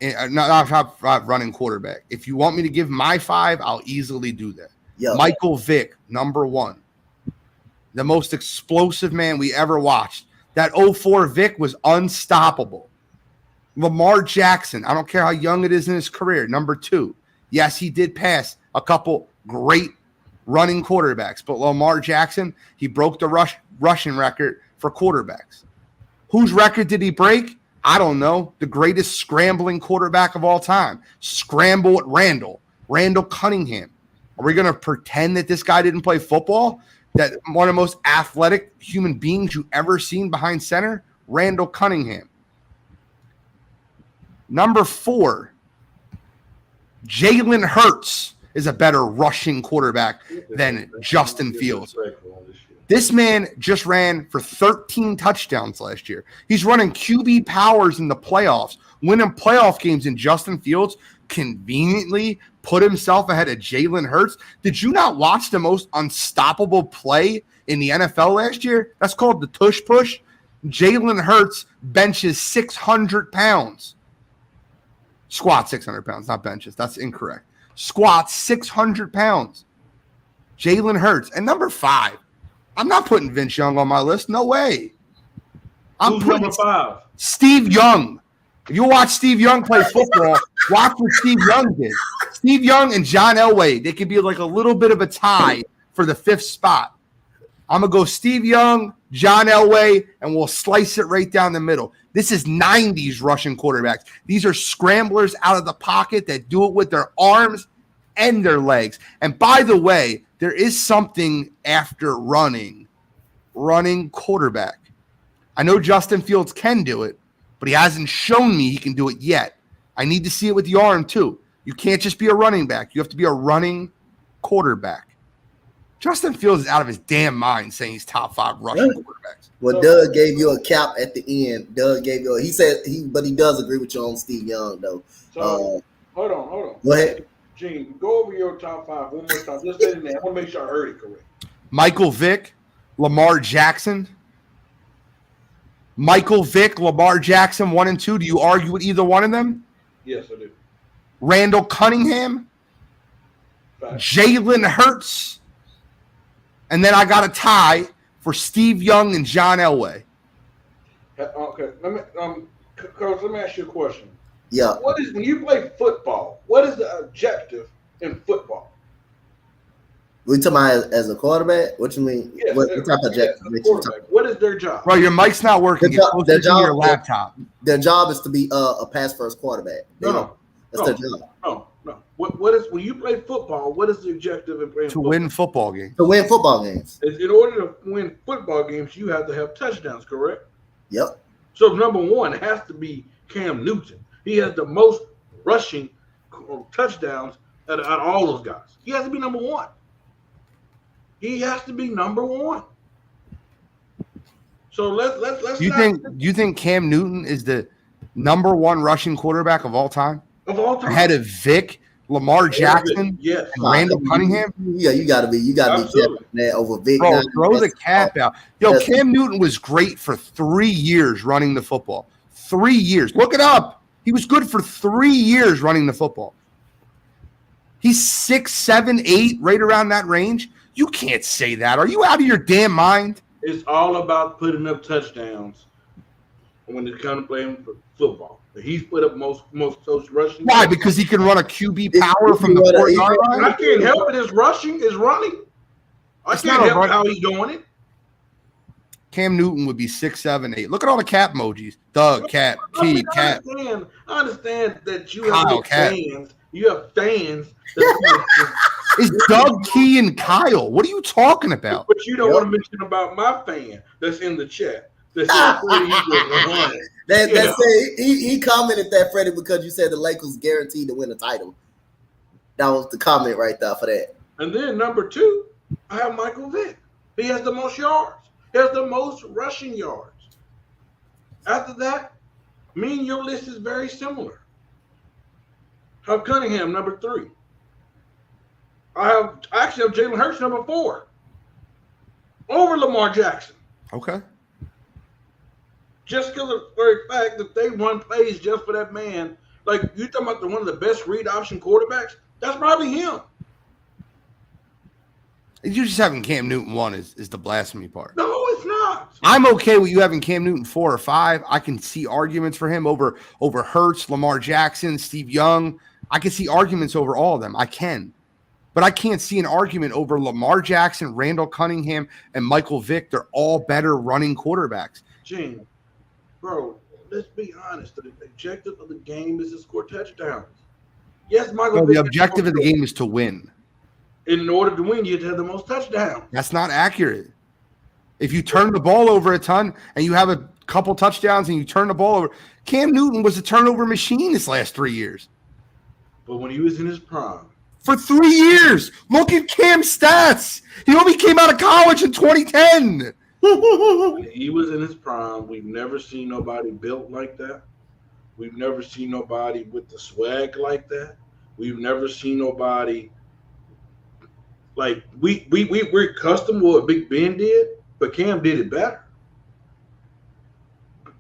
Speaker 1: Not a top 5 running quarterback. If you want me to give my 5, I'll easily do that.
Speaker 2: Yo.
Speaker 1: Michael Vick, number 1. The most explosive man we ever watched. That 04 Vick was unstoppable. Lamar Jackson, I don't care how young it is in his career, number 2. Yes, he did pass a couple great running quarterbacks, but Lamar Jackson, he broke the rushing record for quarterbacks. Whose record did he break? I don't know. The greatest scrambling quarterback of all time. Scramble at Randall Cunningham. Are we going to pretend that this guy didn't play football? That one of the most athletic human beings you ever seen behind center? Randall Cunningham. Number 4, Jalen Hurts is a better rushing quarterback than Justin Fields. This man just ran for 13 touchdowns last year. He's running QB powers in the playoffs, winning playoff games, and Justin Fields conveniently put himself ahead of Jalen Hurts. Did you not watch the most unstoppable play in the NFL last year? That's called the tush push. Jalen Hurts benches 600 pounds. Squat 600 pounds, not benches. That's incorrect. Squat 600 pounds. Jalen Hurts. And number 5, I'm not putting Vince Young on my list. No way. I'm
Speaker 3: Who's
Speaker 1: putting
Speaker 3: number 5?
Speaker 1: Steve Young. If you watch Steve Young play football, watch what Steve Young did. Steve Young and John Elway, they could be like a little bit of a tie for the 5th spot. I'm going to go Steve Young, John Elway, and we'll slice it right down the middle. This is 90s rushing quarterbacks. These are scramblers out of the pocket that do it with their arms and their legs. And by the way, there is something after running quarterback. I know Justin Fields can do it, but he hasn't shown me he can do it yet. I need to see it with the arm too. You can't just be a running back. You have to be a running quarterback. Justin Fields is out of his damn mind saying he's top 5 rushing quarterbacks.
Speaker 2: Well, Doug gave you a cap at the end. He said but he does agree with you on Steve Young though.
Speaker 3: So hold on.
Speaker 2: Go ahead.
Speaker 3: Gene, go over your top 5 one more time. Just say the name. I want to make sure I heard it correct.
Speaker 1: Michael Vick, Lamar Jackson. Michael Vick, Lamar Jackson, 1 and 2. Do you argue with either one of them?
Speaker 3: Yes, I do.
Speaker 1: Randall Cunningham, Jalen Hurts, and then I got a tie for Steve Young and John Elway.
Speaker 3: Okay, Coach, let me ask you a question.
Speaker 2: Yeah.
Speaker 3: What is when you play football? What is the objective in football?
Speaker 2: We talking about as a quarterback? What you mean?
Speaker 3: Yes,
Speaker 2: what type of objective?
Speaker 3: What is their job?
Speaker 1: Bro, your mic's not working.
Speaker 2: Their job,
Speaker 1: your laptop.
Speaker 2: Their job is to be a pass first quarterback. That's their job.
Speaker 3: No. What is when you play football? What is the objective in playing
Speaker 1: to
Speaker 3: football?
Speaker 1: win football games?
Speaker 2: To win football games.
Speaker 3: In order to win football games, you have to have touchdowns, correct?
Speaker 2: Yep.
Speaker 3: So number 1 has to be Cam Newton. He has the most rushing touchdowns out of all those guys. He has to be number 1. He has to be number 1. So let's.
Speaker 1: You think Cam Newton is the number 1 rushing quarterback of all time?
Speaker 3: Of all time,
Speaker 1: ahead of Vic, Lamar Jackson,
Speaker 3: yes,
Speaker 1: and Randall Cunningham?
Speaker 2: Yeah, you gotta be careful that over Vic.
Speaker 1: Bro, throw the cap out. Yo, Cam Newton was great for 3 years running the football. 3 years. Look it up. He was good for 3 years running the football. He's 6, 7, 8, right around that range. You can't say that. Are you out of your damn mind?
Speaker 3: It's all about putting up touchdowns when it comes to playing football. He's put up most rushing.
Speaker 1: Why? Because he can run a QB power from the 4-yard line?
Speaker 3: I can't help it. His rushing is running. I can't help how he's doing it.
Speaker 1: Cam Newton would be 6, 7, 8. Look at all the cap emojis. Doug, cap, Key, cap.
Speaker 3: I understand that you have fans. You have fans.
Speaker 1: It's Doug, Key, and Kyle. What are you talking about?
Speaker 3: But you don't want to mention about my fan that's in the chat. He
Speaker 2: commented that, Freddie, because you said the Lakers guaranteed to win a title. That was the comment right there for that.
Speaker 3: And then number 2, I have Michael Vick. He has the most yards. He has the most rushing yards. After that, me and your list is very similar. I have Cunningham, number 3. I actually have Jalen Hurts, number 4. Over Lamar Jackson.
Speaker 1: Okay.
Speaker 3: Just because of the very fact that they run plays just for that man. Like, you talking about one of the best read option quarterbacks? That's probably him.
Speaker 1: You just having Cam Newton 1 is the blasphemy part.
Speaker 3: No, it's not.
Speaker 1: I'm okay with you having Cam Newton 4 or 5. I can see arguments for him over Hurts, Lamar Jackson, Steve Young. I can see arguments over all of them. I can. But I can't see an argument over Lamar Jackson, Randall Cunningham, and Michael Vick. They're all better running quarterbacks.
Speaker 3: Gene, bro, let's be honest. The objective of the game is to score touchdowns. Yes, Michael.
Speaker 1: The objective of the game is to win.
Speaker 3: In order to win, you have to have the most touchdowns.
Speaker 1: That's not accurate. If you turn the ball over a ton and you have a couple touchdowns and you turn the ball over, Cam Newton was a turnover machine this last 3 years.
Speaker 3: But when he was in his prime.
Speaker 1: For 3 years. Look at Cam's stats. He only came out of college in 2010.
Speaker 3: When he was in his prime, we've never seen nobody built like that. We've never seen nobody with the swag like that. We've never seen nobody like we're accustomed to what Big Ben did, but Cam did it better.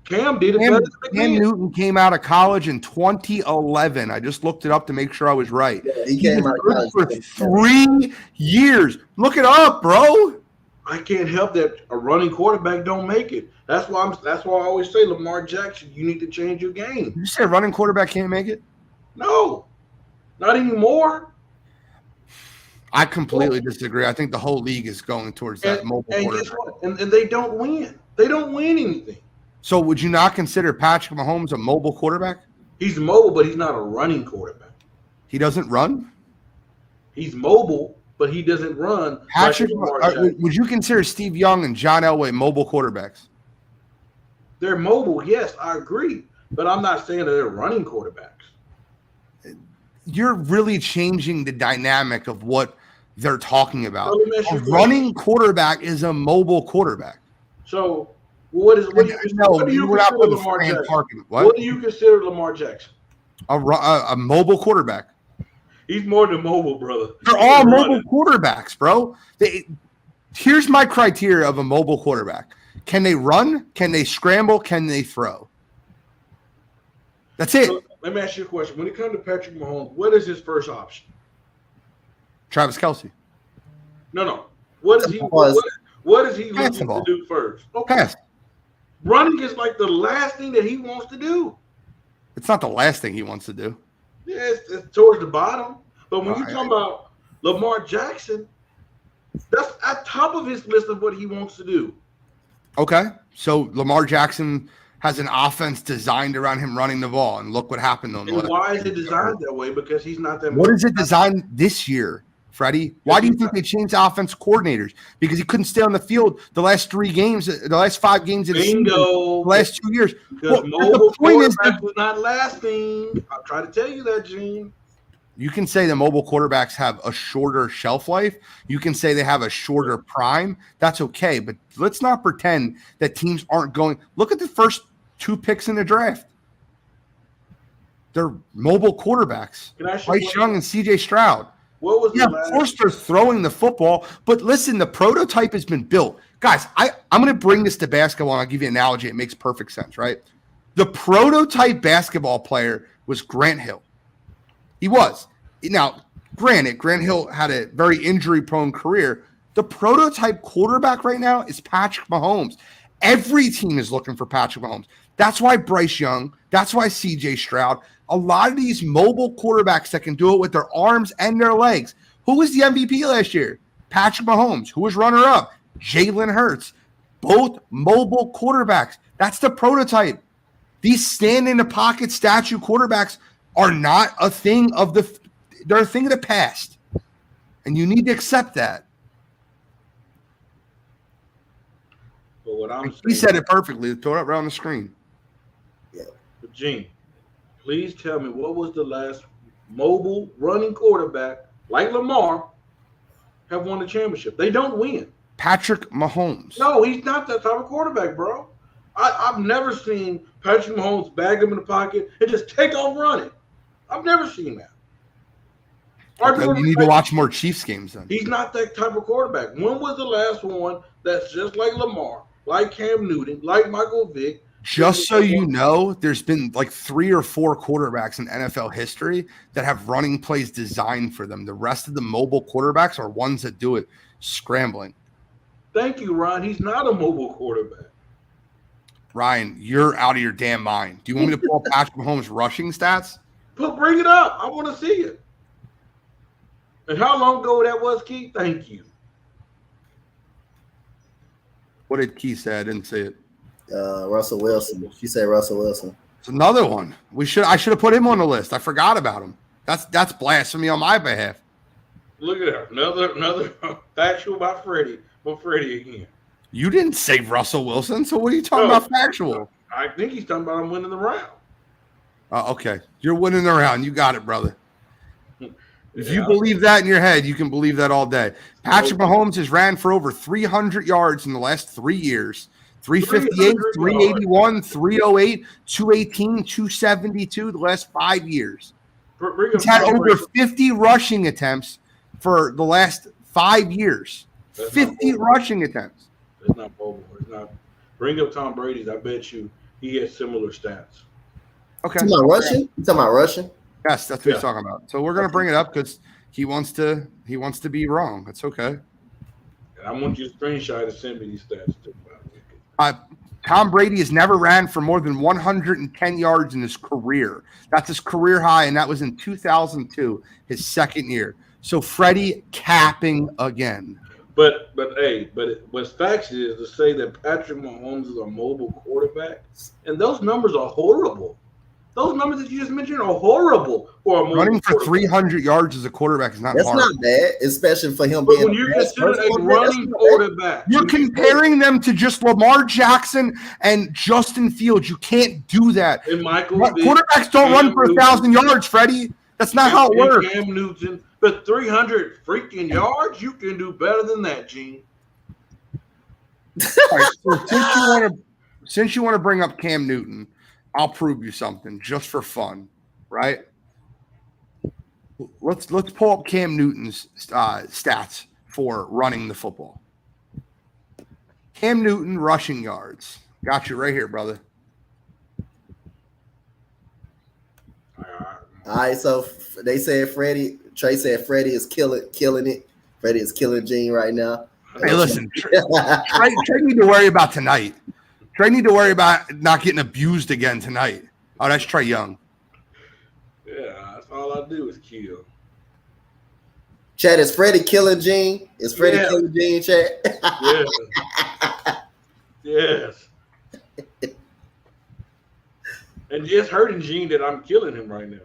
Speaker 3: Cam did it better than Big Ben.
Speaker 1: Cam Newton came out of college in 2011. I just looked it up to make sure I was right.
Speaker 2: Yeah, he came out of college
Speaker 1: for 3 years. Look it up, bro.
Speaker 3: I can't help that a running quarterback don't make it. That's why I always say, Lamar Jackson, you need to change your game.
Speaker 1: You say a running quarterback can't make it?
Speaker 3: No, not anymore.
Speaker 1: I completely disagree. I think the whole league is going towards that mobile quarterback.
Speaker 3: Guess what? And they don't win. They don't win anything.
Speaker 1: So would you not consider Patrick Mahomes a mobile quarterback?
Speaker 3: He's mobile, but he's not a running quarterback.
Speaker 1: He doesn't run?
Speaker 3: He's mobile, but he doesn't run.
Speaker 1: Patrick, would you consider Steve Young and John Elway mobile quarterbacks?
Speaker 3: They're mobile, yes, I agree. But I'm not saying that they're running quarterbacks.
Speaker 1: you're really changing the dynamic of what they're talking about.
Speaker 3: So
Speaker 1: A running quarterback is a mobile quarterback.
Speaker 3: So what do you consider Lamar Jackson? What do you consider Lamar Jackson?
Speaker 1: A mobile quarterback.
Speaker 3: He's more than mobile, brother.
Speaker 1: They're all mobile quarterbacks, bro. Here's my criteria of a mobile quarterback. Can they run? Can they scramble? Can they throw? That's it.
Speaker 3: So, let me ask you a question. When it comes to Patrick Mahomes, what is his first option?
Speaker 1: Travis Kelce.
Speaker 3: No. What is he looking to do first? Okay.
Speaker 1: Pass.
Speaker 3: Running is like the last thing that he wants to do.
Speaker 1: It's not the last thing he wants to do.
Speaker 3: Yeah, it's towards the bottom. But when you're talking about Lamar Jackson, that's at top of his list of what he wants to do.
Speaker 1: Okay. So Lamar Jackson has an offense designed around him running the ball, and look what happened on the
Speaker 3: And why is it designed that way? Because he's not that.
Speaker 1: What is it designed this year, Freddie? Why do you think they changed offense coordinators? Because he couldn't stay on the field the last 5 games of the season, the last 2 years.
Speaker 3: Because mobile quarterbacks was not lasting. I'll try to tell you that, Gene.
Speaker 1: You can say the mobile quarterbacks have a shorter shelf life. You can say they have a shorter prime. That's okay. But let's not pretend that teams aren't going. Look at the first 2 picks in the draft. They're mobile quarterbacks. Bryce Young and C.J. Stroud.
Speaker 3: What was
Speaker 1: of course they're throwing the football. But listen, the prototype has been built. Guys, I'm going to bring this to basketball, and I'll give you an analogy. It makes perfect sense, right? The prototype basketball player was Grant Hill. He was. Now, granted, Grant Hill had a very injury-prone career. The prototype quarterback right now is Patrick Mahomes. Every team is looking for Patrick Mahomes. That's why Bryce Young, that's why C.J. Stroud, a lot of these mobile quarterbacks that can do it with their arms and their legs. Who was the MVP last year? Patrick Mahomes. Who was runner-up? Jalen Hurts. Both mobile quarterbacks. That's the prototype. These stand-in-the-pocket statue quarterbacks are not a thing of the – they're a thing of the past. And you need to accept that.
Speaker 3: But what I'm saying,
Speaker 1: he said it perfectly. Throw it right on the screen.
Speaker 2: Yeah.
Speaker 3: But Gene, please tell me what was the last mobile running quarterback like Lamar have won the championship? They don't win.
Speaker 1: Patrick Mahomes.
Speaker 3: No, he's not that type of quarterback, bro. I've never seen Patrick Mahomes bag him in the pocket and just take off running. I've never seen that.
Speaker 1: Okay, you need to watch more Chiefs games then.
Speaker 3: He's not that type of quarterback. When was the last one that's just like Lamar, like Cam Newton, like Michael Vick?
Speaker 1: Just so you know, there's been like 3 or 4 quarterbacks in NFL history that have running plays designed for them. The rest of the mobile quarterbacks are ones that do it scrambling.
Speaker 3: Thank you, Ron. He's not a mobile quarterback.
Speaker 1: Ryan, you're out of your damn mind. Do you want me to pull up Patrick Mahomes' rushing stats?
Speaker 3: Bring it up. I want to see it. And how long ago that was, Keith? Thank you.
Speaker 1: What did Keith say? I didn't see it.
Speaker 2: Russell Wilson. She said Russell Wilson.
Speaker 1: It's another one. I should have put him on the list. I forgot about him. That's blasphemy on my behalf.
Speaker 3: Look at her. Another factual about Freddie. But Freddie again.
Speaker 1: You didn't say Russell Wilson, so what are you talking about factual?
Speaker 3: I think he's talking about him winning the round.
Speaker 1: Okay. You're winning the round. You got it, brother. If you believe that in your head, you can believe that all day. Patrick Mahomes has ran for over 300 yards in the last 3 years. 358, 381, 308, 218, 272 the last 5 years. He's had over 50 rushing attempts for the last 5 years. 50 rushing attempts.
Speaker 3: It's not mobile. It's not. Bring up Tom Brady's. I bet you he has similar stats.
Speaker 2: Okay. You talking about Russian?
Speaker 1: Yes, that's what he's talking about. So we're going to bring it up because he wants to be wrong. That's okay.
Speaker 3: And I want you to screenshot and send me these stats too.
Speaker 1: Tom Brady has never ran for more than 110 yards in his career. That's his career high, and that was in 2002, his second year. So Freddie capping again.
Speaker 3: But what's facts is to say that Patrick Mahomes is a mobile quarterback, and those numbers are horrible. Those numbers that you just mentioned are horrible for a mobile
Speaker 1: running for 300 yards as a quarterback is not hard.
Speaker 2: That's not bad, especially for him
Speaker 3: but being when you consider a running quarterback.
Speaker 1: You're comparing them to just Lamar Jackson and Justin Fields. You can't do that.
Speaker 3: And Michael
Speaker 1: quarterbacks don't run for 1,000 yards, Freddie. That's not how it works.
Speaker 3: Cam Newton, but 300 freaking yards, you can do better than that, Gene.
Speaker 1: All right, so since you want to bring up Cam Newton, I'll prove you something just for fun, right? Let's pull up Cam Newton's stats for running the football. Cam Newton rushing yards. Got you right here, brother.
Speaker 2: All right, so they said Trey said Freddie is killing it. Freddie is killing Gene right now.
Speaker 1: Hey, listen, Trey need to worry about tonight. Trey need to worry about not getting abused again tonight. Oh, that's Trey Young.
Speaker 3: Yeah, that's all I do is kill.
Speaker 2: Chad, is Freddie killing Gene? Is Freddie killing Gene, Chad?
Speaker 3: Yes. And it's hurting Gene that I'm killing him right now.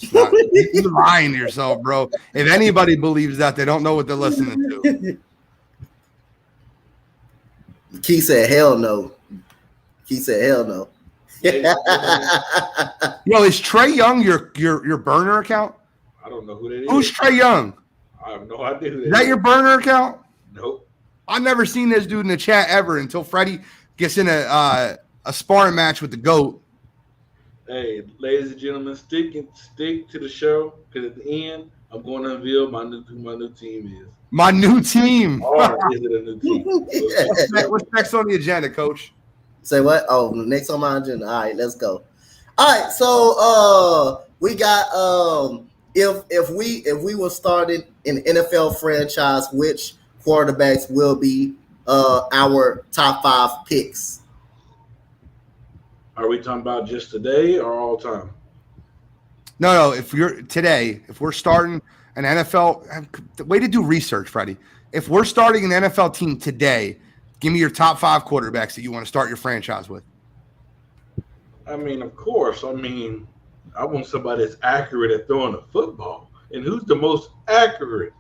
Speaker 1: You're lying to yourself, bro. If anybody believes that, they don't know what they're listening to.
Speaker 2: Key said, hell no. Key said, hell no.
Speaker 1: Yo, is Trey Young your burner account?
Speaker 3: I don't know who that is.
Speaker 1: Who's Trey Young?
Speaker 3: I have no idea who
Speaker 1: Is that your burner account?
Speaker 3: Nope.
Speaker 1: I've never seen this dude in the chat ever until Freddie gets in a sparring match with the GOAT.
Speaker 3: Hey, ladies and gentlemen, stick to the show because at the end, I'm going to unveil who my new team is.
Speaker 1: My new team.
Speaker 3: Or is it a new team?
Speaker 1: What's next on the agenda, Coach?
Speaker 2: Say what? Oh, next on my agenda. All right, let's go. All right, so we got if we were starting an NFL franchise, which quarterbacks will be our top 5 picks?
Speaker 3: Are we talking about just today or all time?
Speaker 1: No. If we're starting an NFL, way to do research, Freddie. If we're starting an NFL team today, give me your top 5 quarterbacks that you want to start your franchise with.
Speaker 3: I mean, of course. I mean, I want somebody that's accurate at throwing the football. And who's the most accurate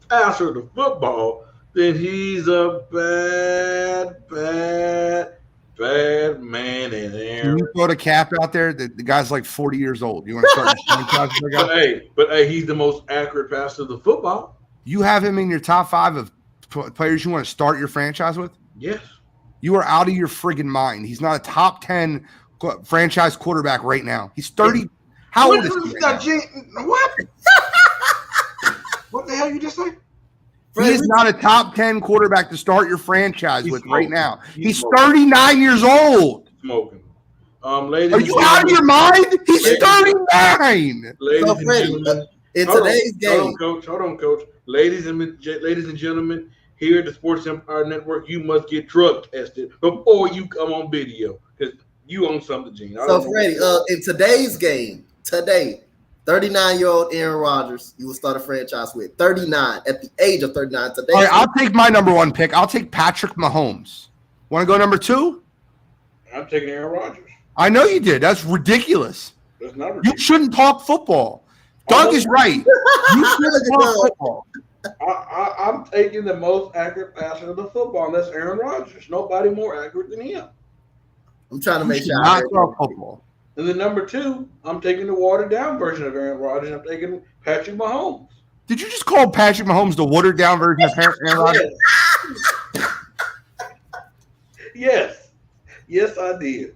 Speaker 3: passer of the football? Then he's a bad man in there.
Speaker 1: Can you throw the cap out there? The guy's like 40 years old. You want to start your franchise with a guy?
Speaker 3: But hey, he's the most accurate passer of the football.
Speaker 1: You have him in your top 5 of players you want to start your franchise with?
Speaker 3: Yes.
Speaker 1: You are out of your friggin' mind. He's not a top 10 franchise quarterback right now. He's 30. How old is he?
Speaker 3: What? What the hell you just say?
Speaker 1: He is not a top 10 quarterback to start your franchise with right now. He's
Speaker 3: smoking.
Speaker 1: 39 years old.
Speaker 3: Smoking. Ladies
Speaker 1: Are you out of your mind? He's 39.
Speaker 2: So, Freddie, in today's game.
Speaker 3: Hold on, Coach. Ladies and gentlemen, here at the Sports Empire Network, you must get drug tested before you come on video because you own something, Gene.
Speaker 2: So, Freddie, in today's game, 39-year-old Aaron Rodgers, you will start a franchise with 39 at the age of 39 today.
Speaker 1: All right, I'll take my number 1 pick. I'll take Patrick Mahomes. Want to go number 2?
Speaker 3: I'm taking Aaron Rodgers.
Speaker 1: I know you did. That's ridiculous.
Speaker 3: That's not ridiculous.
Speaker 1: You shouldn't talk football. Doug is right. You shouldn't talk football.
Speaker 3: I'm taking the most accurate passer of the football, and that's Aaron Rodgers. Nobody more accurate than him.
Speaker 2: I'm trying to make sure.
Speaker 1: Not talk football.
Speaker 3: And then number 2, I'm taking the watered down version of Aaron Rodgers. I'm taking Patrick Mahomes.
Speaker 1: Did you just call Patrick Mahomes the watered down version of Aaron Rodgers?
Speaker 3: Yes. Yes, I did.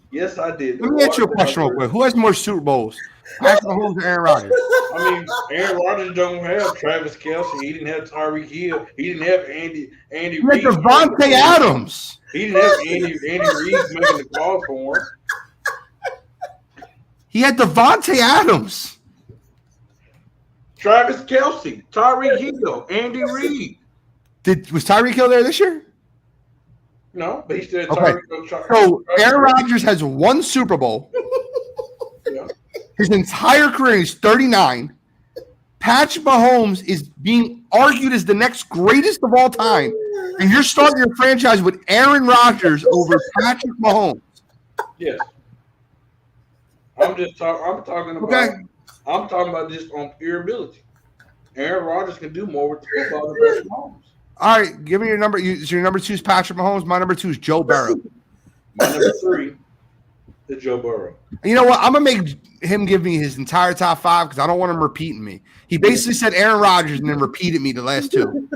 Speaker 3: Yes, I did.
Speaker 1: Let me ask you a question real quick. Who has more Super Bowls? Patrick Mahomes or Aaron Rodgers?
Speaker 3: I mean, Aaron Rodgers don't have Travis Kelce. He didn't have Tyreek Hill. He didn't have Andy
Speaker 1: He
Speaker 3: Reid.
Speaker 1: had Devontae Adams.
Speaker 3: He didn't have Andy Reid making the calls for him.
Speaker 1: He had Devontae Adams.
Speaker 3: Travis Kelce, Tyreek Hill, Andy Reid.
Speaker 1: Was Tyreek Hill there this year?
Speaker 3: No, but he still had
Speaker 1: Okay.
Speaker 3: Tyreek Hill.
Speaker 1: So Aaron Rodgers has 1 Super Bowl.
Speaker 3: Yeah.
Speaker 1: His entire career, he's 39. Patrick Mahomes is being argued as the next greatest of all time. And you're starting your franchise with Aaron Rodgers over Patrick Mahomes.
Speaker 3: Yes. I'm talking about.
Speaker 1: Okay.
Speaker 3: I'm talking about just on pure ability. Aaron Rodgers can do more with the football than Patrick Mahomes.
Speaker 1: All right, give me your number. So your number 2 is Patrick Mahomes. My number 2 is Joe Burrow.
Speaker 3: My number 3 to Joe Burrow.
Speaker 1: You know what? I'm going to make him give me his entire top 5 because I don't want him repeating me. He basically said Aaron Rodgers and then repeated me the last 2.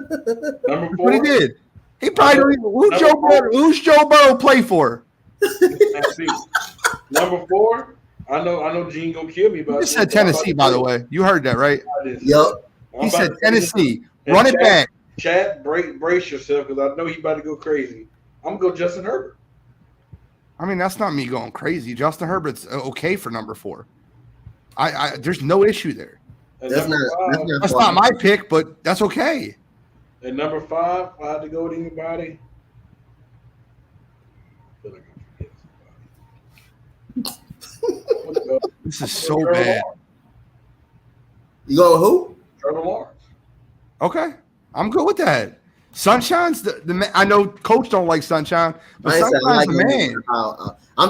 Speaker 3: Number 4.
Speaker 1: What he did. He probably who's Joe Burrow play for?
Speaker 3: Number 4. I know Gene gonna kill me, but
Speaker 1: he just said Tennessee, by the way. You heard that, right?
Speaker 2: Yep.
Speaker 1: He said Tennessee. Run it back.
Speaker 3: Chad, brace yourself because I know he about to go crazy. I'm gonna go Justin Herbert.
Speaker 1: I mean, that's not me going crazy. Justin Herbert's okay for number 4. I there's no issue there.
Speaker 2: That's
Speaker 1: not my pick, but that's okay.
Speaker 3: And number 5, if I had to go with anybody. I feel like I'm forgetting somebody.
Speaker 1: This is so bad.
Speaker 2: You go with who?
Speaker 3: Trevor Lawrence.
Speaker 1: Okay, I'm good with that. Sunshine's the I know Coach don't like Sunshine, but Sunshine's the man.
Speaker 2: I'm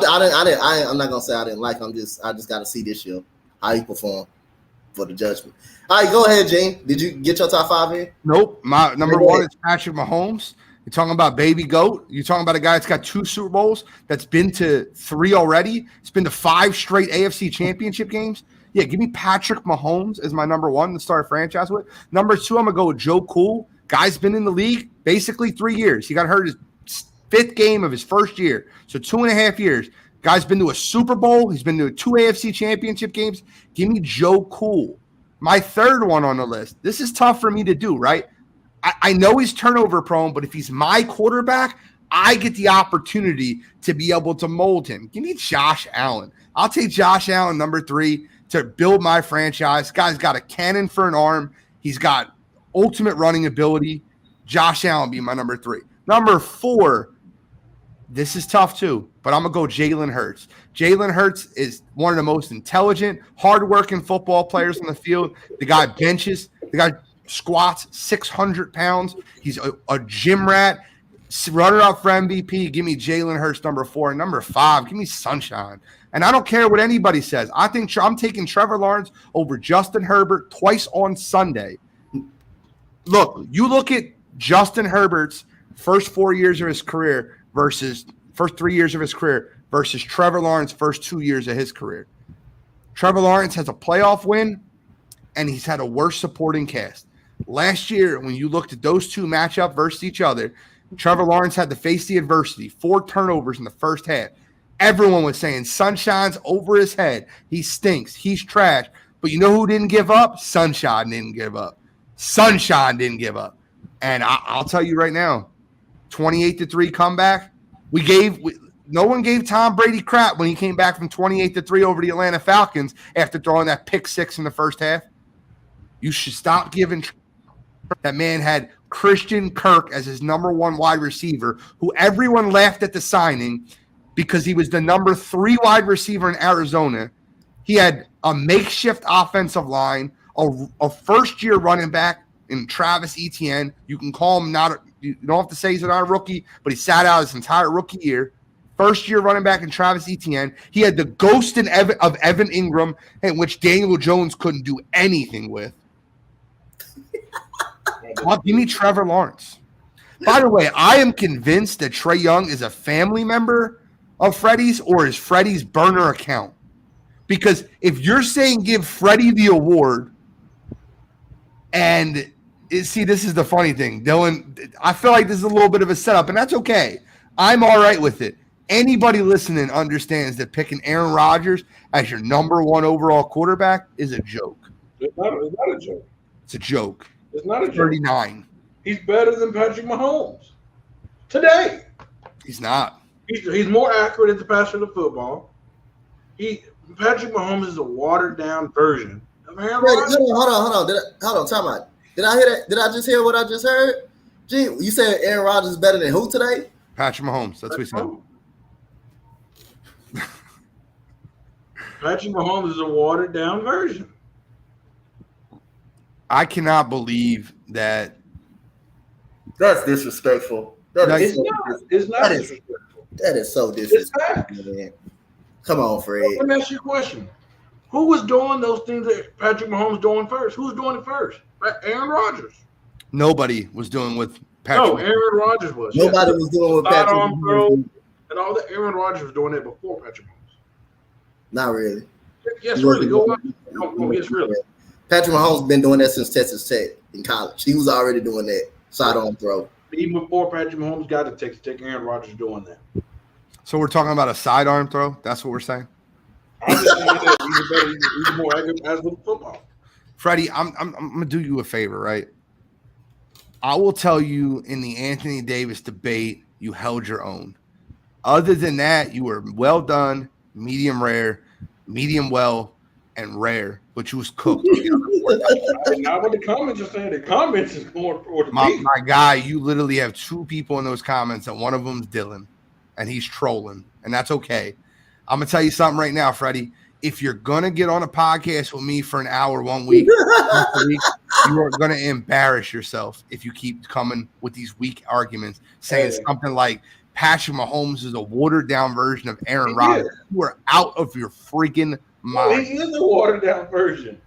Speaker 2: not gonna say I didn't like him. I just got to see this year how he performed for the judgment. All right, go ahead, Gene. Did you get your top 5 in?
Speaker 1: Nope. My number 1 is Patrick Mahomes. You're talking about baby GOAT. You're talking about a guy that's got 2 Super Bowls, that's been to 3 already. It's been to 5 straight AFC championship games. Yeah, give me Patrick Mahomes as my number 1 to start a franchise with. Number 2, I'm going to go with Joe Cool. Guy's been in the league basically 3 years. He got hurt his 5th game of his first year. So 2.5 years. Guy's been to a Super Bowl. He's been to 2 AFC championship games. Give me Joe Cool. My 3rd one on the list. This is tough for me to do, right? I know he's turnover prone, but if he's my quarterback, I get the opportunity to be able to mold him. Give me Josh Allen. I'll take Josh Allen, number 3, to build my franchise. Guy's got a cannon for an arm. He's got ultimate running ability. Josh Allen be my number 3. Number 4, this is tough too, but I'm going to go Jalen Hurts. Jalen Hurts is one of the most intelligent, hardworking football players on the field. The guy benches. The guy squats 600 pounds. He's a gym rat. Runner up for MVP. Give me Jalen Hurts, number 4. And number 5, give me Sunshine. And I don't care what anybody says. I think I'm taking Trevor Lawrence over Justin Herbert twice on Sunday. Look, you look at Justin Herbert's first 4 years of his career versus first 3 years of his career versus Trevor Lawrence's first 2 years of his career. Trevor Lawrence has a playoff win, and he's had a worse supporting cast. Last year, when you looked at those 2 matchup versus each other, Trevor Lawrence had to face the adversity, 4 turnovers in the first half. Everyone was saying Sunshine's over his head. He stinks. He's trash. But you know who didn't give up? Sunshine didn't give up. Sunshine didn't give up. And I'll tell you right now, 28-3 comeback. No one gave Tom Brady crap when he came back from 28-3 over the Atlanta Falcons after throwing that pick 6 in the first half. You should stop giving. That man had Christian Kirk as his number 1 wide receiver, who everyone laughed at the signing because he was the number 3 wide receiver in Arizona. He had a makeshift offensive line, a first-year running back in Travis Etienne. You can call him you don't have to say he's not a rookie, but he sat out his entire rookie year. First-year running back in Travis Etienne. He had the ghost of Evan Ingram, in which Daniel Jones couldn't do anything with. Give me Trevor Lawrence. By the way, I am convinced that Trae Young is a family member of Freddie's or is Freddie's burner account. Because if you're saying give Freddie the award, and see, this is the funny thing, Dylan, I feel like this is a little bit of a setup, and that's okay. I'm all right with it. Anybody listening understands that picking Aaron Rodgers as your number 1 overall quarterback is a joke.
Speaker 3: It's not a joke.
Speaker 1: It's a joke.
Speaker 3: It's not a joke.
Speaker 1: 39.
Speaker 3: He's better than Patrick Mahomes today.
Speaker 1: He's not.
Speaker 3: He's more accurate at the passer of the football. Patrick Mahomes is a watered down version of Aaron Rodgers.
Speaker 2: Hold on. Time out. Did I hear that? Did I just hear what I just heard? Gee, you said Aaron Rodgers is better than who today?
Speaker 1: Patrick Mahomes. That's what he said.
Speaker 3: Patrick Mahomes is a watered down version.
Speaker 1: I cannot believe that.
Speaker 2: That's disrespectful.
Speaker 3: It's not disrespectful.
Speaker 2: That is so disrespectful, man. Come on, Fred.
Speaker 3: Let me ask you a question. Who was doing those things that Patrick Mahomes doing first? Who was doing it first? Aaron Rodgers.
Speaker 1: Nobody was doing with Patrick.
Speaker 3: No, Aaron Rodgers was.
Speaker 2: Nobody was doing with Patrick Mahomes.
Speaker 3: And all that. Aaron Rodgers was doing it before Patrick Mahomes.
Speaker 2: Not really.
Speaker 3: Yes, really. Go watch. Yes, really.
Speaker 2: Patrick Mahomes been doing that since Texas Tech in college. He was already doing that sidearm throw.
Speaker 3: Even before Patrick Mahomes got to Texas Tech, Aaron Rodgers doing that.
Speaker 1: So we're talking about a sidearm throw. That's what we're saying.
Speaker 3: I'm just saying that he's more active as with football.
Speaker 1: Freddie, I'm gonna do you a favor, right? I will tell you in the Anthony Davis debate, you held your own. Other than that, you were well done, medium rare, medium well, and rare, but you was cooked.
Speaker 3: Not what the comments are saying. The comments is more toward
Speaker 1: my guy, you literally have two people in those comments, and one of them's Dylan, and he's trolling, and that's okay. I'm gonna tell you something right now, Freddie. If you're gonna get on a podcast with me for an hour 1 week, you are gonna embarrass yourself if you keep coming with these weak arguments, saying something like Patrick Mahomes is a watered down version of Aaron Rodgers. You are out of your freaking mind.
Speaker 3: He is a watered down version.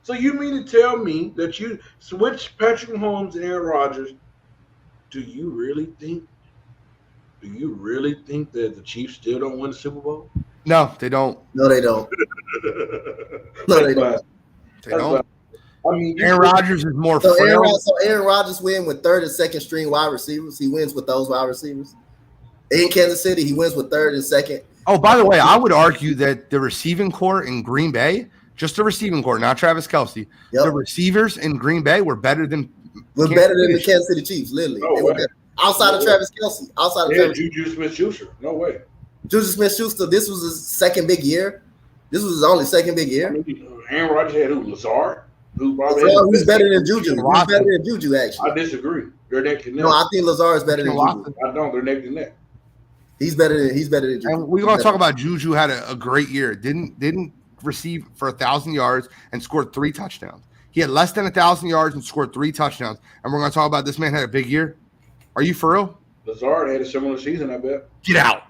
Speaker 3: So you mean to tell me that you switch Patrick Mahomes and Aaron Rodgers? Do you really think that the Chiefs still don't win the Super Bowl?
Speaker 1: No, they don't.
Speaker 2: No, they don't. No, they don't.
Speaker 1: They don't.
Speaker 3: I mean,
Speaker 1: Aaron Rodgers is more
Speaker 2: so
Speaker 1: frail.
Speaker 2: Aaron Rodgers wins with third and second string wide receivers. He wins with those wide receivers. In Kansas City, he wins with third and second.
Speaker 1: Oh, by the way, I would argue that the receiving core in Green Bay, just the receiving core, not Travis Kelce, the receivers in Green Bay were better than
Speaker 2: the Kansas City Chiefs, literally.
Speaker 3: No
Speaker 2: they were better. Outside of Travis Kelce.
Speaker 3: Juju Smith-Schuster. No way.
Speaker 2: Juju Smith-Schuster, this was his second big year. This was his only second big year.
Speaker 3: I mean, Aaron Rodgers had who? Lazard?
Speaker 2: Who's better than Juju? He's better than Juju, actually.
Speaker 3: I disagree. They're neck and neck.
Speaker 2: No, I think Lazard is better than Juju.
Speaker 3: I don't. They're neck and neck.
Speaker 2: He's better than Juju.
Speaker 1: And we're going to talk about Juju had a great year. Didn't receive for 1,000 yards and scored 3 touchdowns. He had less than 1,000 yards and scored 3 touchdowns. And we're going to talk about this man had a big year. Are you for real?
Speaker 3: Lazard had a similar season, I bet.
Speaker 1: Get out.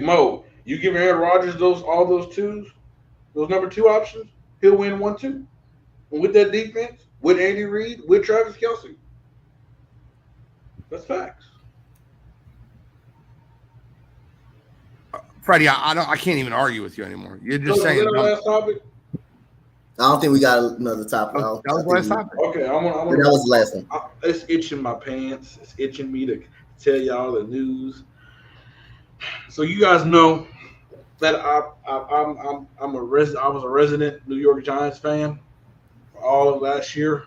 Speaker 3: Mo, you give Aaron Rodgers all those twos, those number 2 options, he'll win 1-2. And with that defense, with Andy Reid, with Travis Kelce. That's facts.
Speaker 1: Freddie, I can't even argue with you anymore. You're just saying.
Speaker 3: Last topic?
Speaker 2: I don't think we got another topic.
Speaker 1: That was the last topic.
Speaker 3: Okay,
Speaker 2: that was the last one.
Speaker 3: It's itching my pants. It's itching me to tell y'all the news. So you guys know that I was a resident New York Giants fan for all of last year.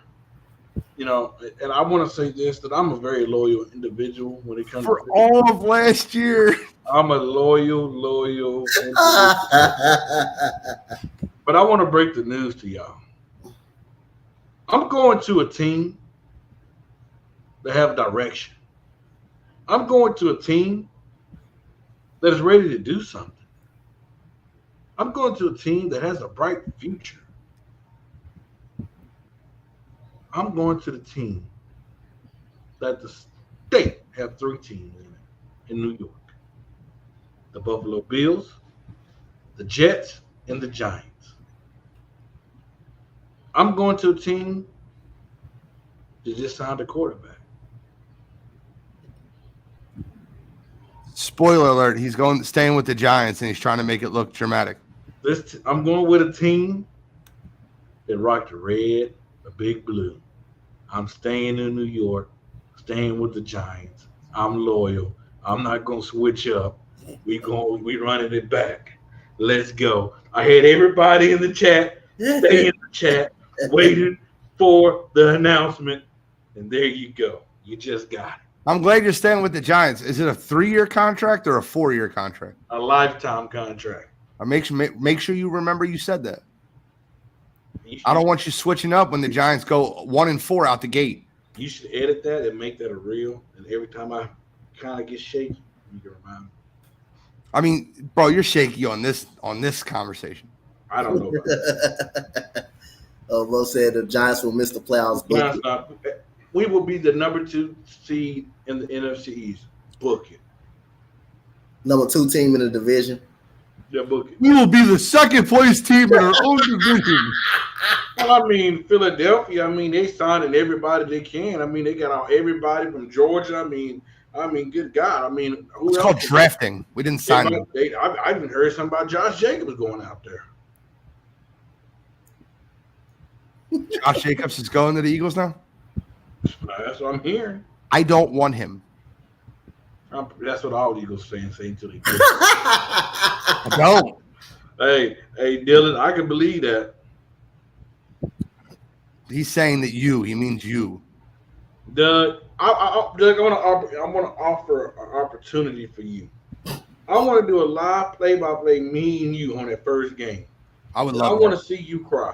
Speaker 3: You know, and I want to say this, that I'm a very loyal individual when it comes
Speaker 1: to all of last year.
Speaker 3: I'm a loyal individual. But I want to break the news to y'all. I'm going to a team that have direction. I'm going to a team that is ready to do something. I'm going to a team that has a bright future. I'm going to the team that the state have 3 teams in New York. The Buffalo Bills, the Jets, and the Giants. I'm going to a team that just signed a quarterback.
Speaker 1: Spoiler alert, he's staying with the Giants and he's trying to make it look dramatic.
Speaker 3: I'm going with a team that rocked the red, the big blue. I'm staying in New York, staying with the Giants. I'm loyal. I'm not gonna switch up. We running it back. Let's go. I had everybody in the chat, stay in the chat, waiting for the announcement, and there you go. You just got it.
Speaker 1: I'm glad you're staying with the Giants. Is it a 3-year contract or a 4-year contract?
Speaker 3: A lifetime contract.
Speaker 1: Make sure you remember you said that. I don't want you switching up when the Giants go 1-4 out the gate.
Speaker 3: You should edit that and make that a reel. And every time I kind of get shaky, you can remind me.
Speaker 1: I mean, bro, you're shaky on this conversation.
Speaker 3: I don't know about that.
Speaker 2: Mo said the Giants will miss the playoffs.
Speaker 3: We will be the number 2 seed in the NFC East. Book it.
Speaker 2: Number 2 team in the division.
Speaker 3: Yeah, book it.
Speaker 1: We will be the 2nd place team in our own division.
Speaker 3: Well, I mean, Philadelphia, they signing everybody they can. They got everybody from Georgia. I mean, good God. I mean, who
Speaker 1: It's
Speaker 3: else
Speaker 1: called
Speaker 3: could-
Speaker 1: drafting. We didn't sign them.
Speaker 3: I even heard something about Josh Jacobs going out there.
Speaker 1: Josh Jacobs is going to the Eagles now?
Speaker 3: That's what I'm hearing.
Speaker 1: I don't want him.
Speaker 3: That's what all Eagles fans say until they do.
Speaker 1: I don't.
Speaker 3: Hey, Dylan, I can believe that.
Speaker 1: He's saying that he means you.
Speaker 3: Doug, Doug, I want to offer an opportunity for you. I want to do a live play-by-play, me and you on that first game.
Speaker 1: I would
Speaker 3: I
Speaker 1: love
Speaker 3: want to see you cry.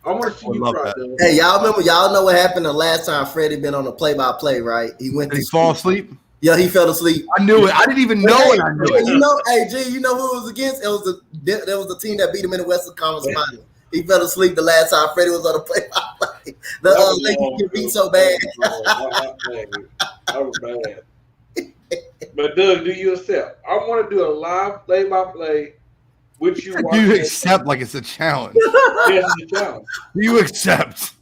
Speaker 3: I want to see
Speaker 1: I would
Speaker 3: you
Speaker 1: love
Speaker 3: cry,
Speaker 1: that.
Speaker 3: Doug.
Speaker 2: Hey, y'all know what happened the last time Freddie been on a play-by-play, right? He went
Speaker 1: Did
Speaker 2: to
Speaker 1: he fall asleep?
Speaker 2: Yeah, he fell asleep.
Speaker 1: I knew it. I didn't even know it. I knew it.
Speaker 2: You know, hey, G, you know who it was against? It was the team that beat him in the Western Conference Finals. He fell asleep the last time Freddie was on a play-by-play. The Lakers get beat so bad.
Speaker 3: That was bad. But Doug, do you accept? I want to do a live play-by-play with you.
Speaker 1: Do you accept like it's a challenge?
Speaker 3: Yes, it's a challenge.
Speaker 1: Do you accept?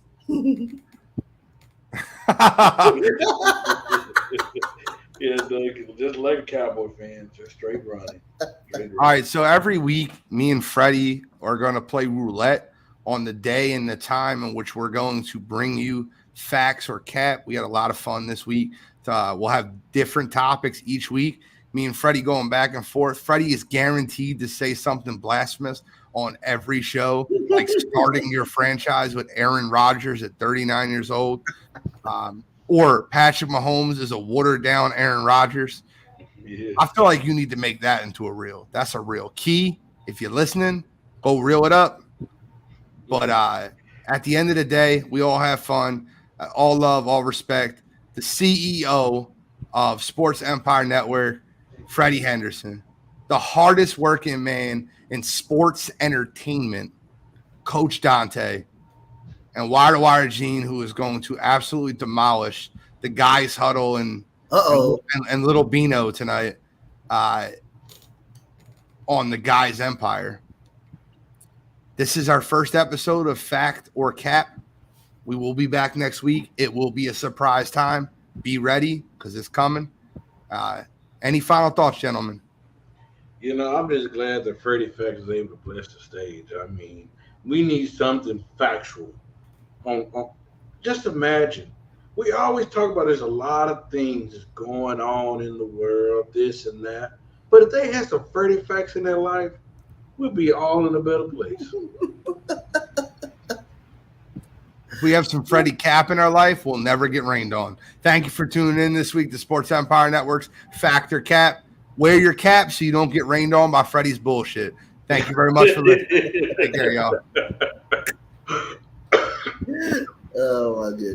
Speaker 3: Yeah, Doug, just like a Cowboy fan, just straight running.
Speaker 1: All right, so every week, me and Freddie are going to play roulette on the day and the time in which we're going to bring you facts or cap. We had a lot of fun this week. We'll have different topics each week. Me and Freddie going back and forth. Freddie is guaranteed to say something blasphemous on every show, like starting your franchise with Aaron Rodgers at 39 years old. Or Patrick Mahomes is a watered-down Aaron Rodgers.
Speaker 3: Yeah.
Speaker 1: I feel like you need to make that into a reel. That's a real key. If you're listening, go reel it up. But at the end of the day, we all have fun. All love, all respect. The CEO of Sports Empire Network, Freddie Henderson. The hardest working man in sports entertainment, Coach Dante. And Wire to Wire Gene, who is going to absolutely demolish the guys huddle and Little Bino tonight on the guys Empire. This is our first episode of Fact or Cap. We will be back next week. It will be a surprise time. Be ready because it's coming. Any final thoughts, gentlemen?
Speaker 3: You know, I'm just glad that Freddie Fact is able to bless the stage. I mean, we need something factual. Just imagine. We always talk about there's a lot of things going on in the world, this and that. But if they had some Freddie Facts in their life, we'd be all in a better place.
Speaker 1: If we have some Freddie Cap in our life, we'll never get rained on. Thank you for tuning in this week to Sports Empire Network's Fact or Cap. Wear your cap so you don't get rained on by Freddie's bullshit. Thank you very much for listening. Take care, y'all.
Speaker 2: Oh my goodness.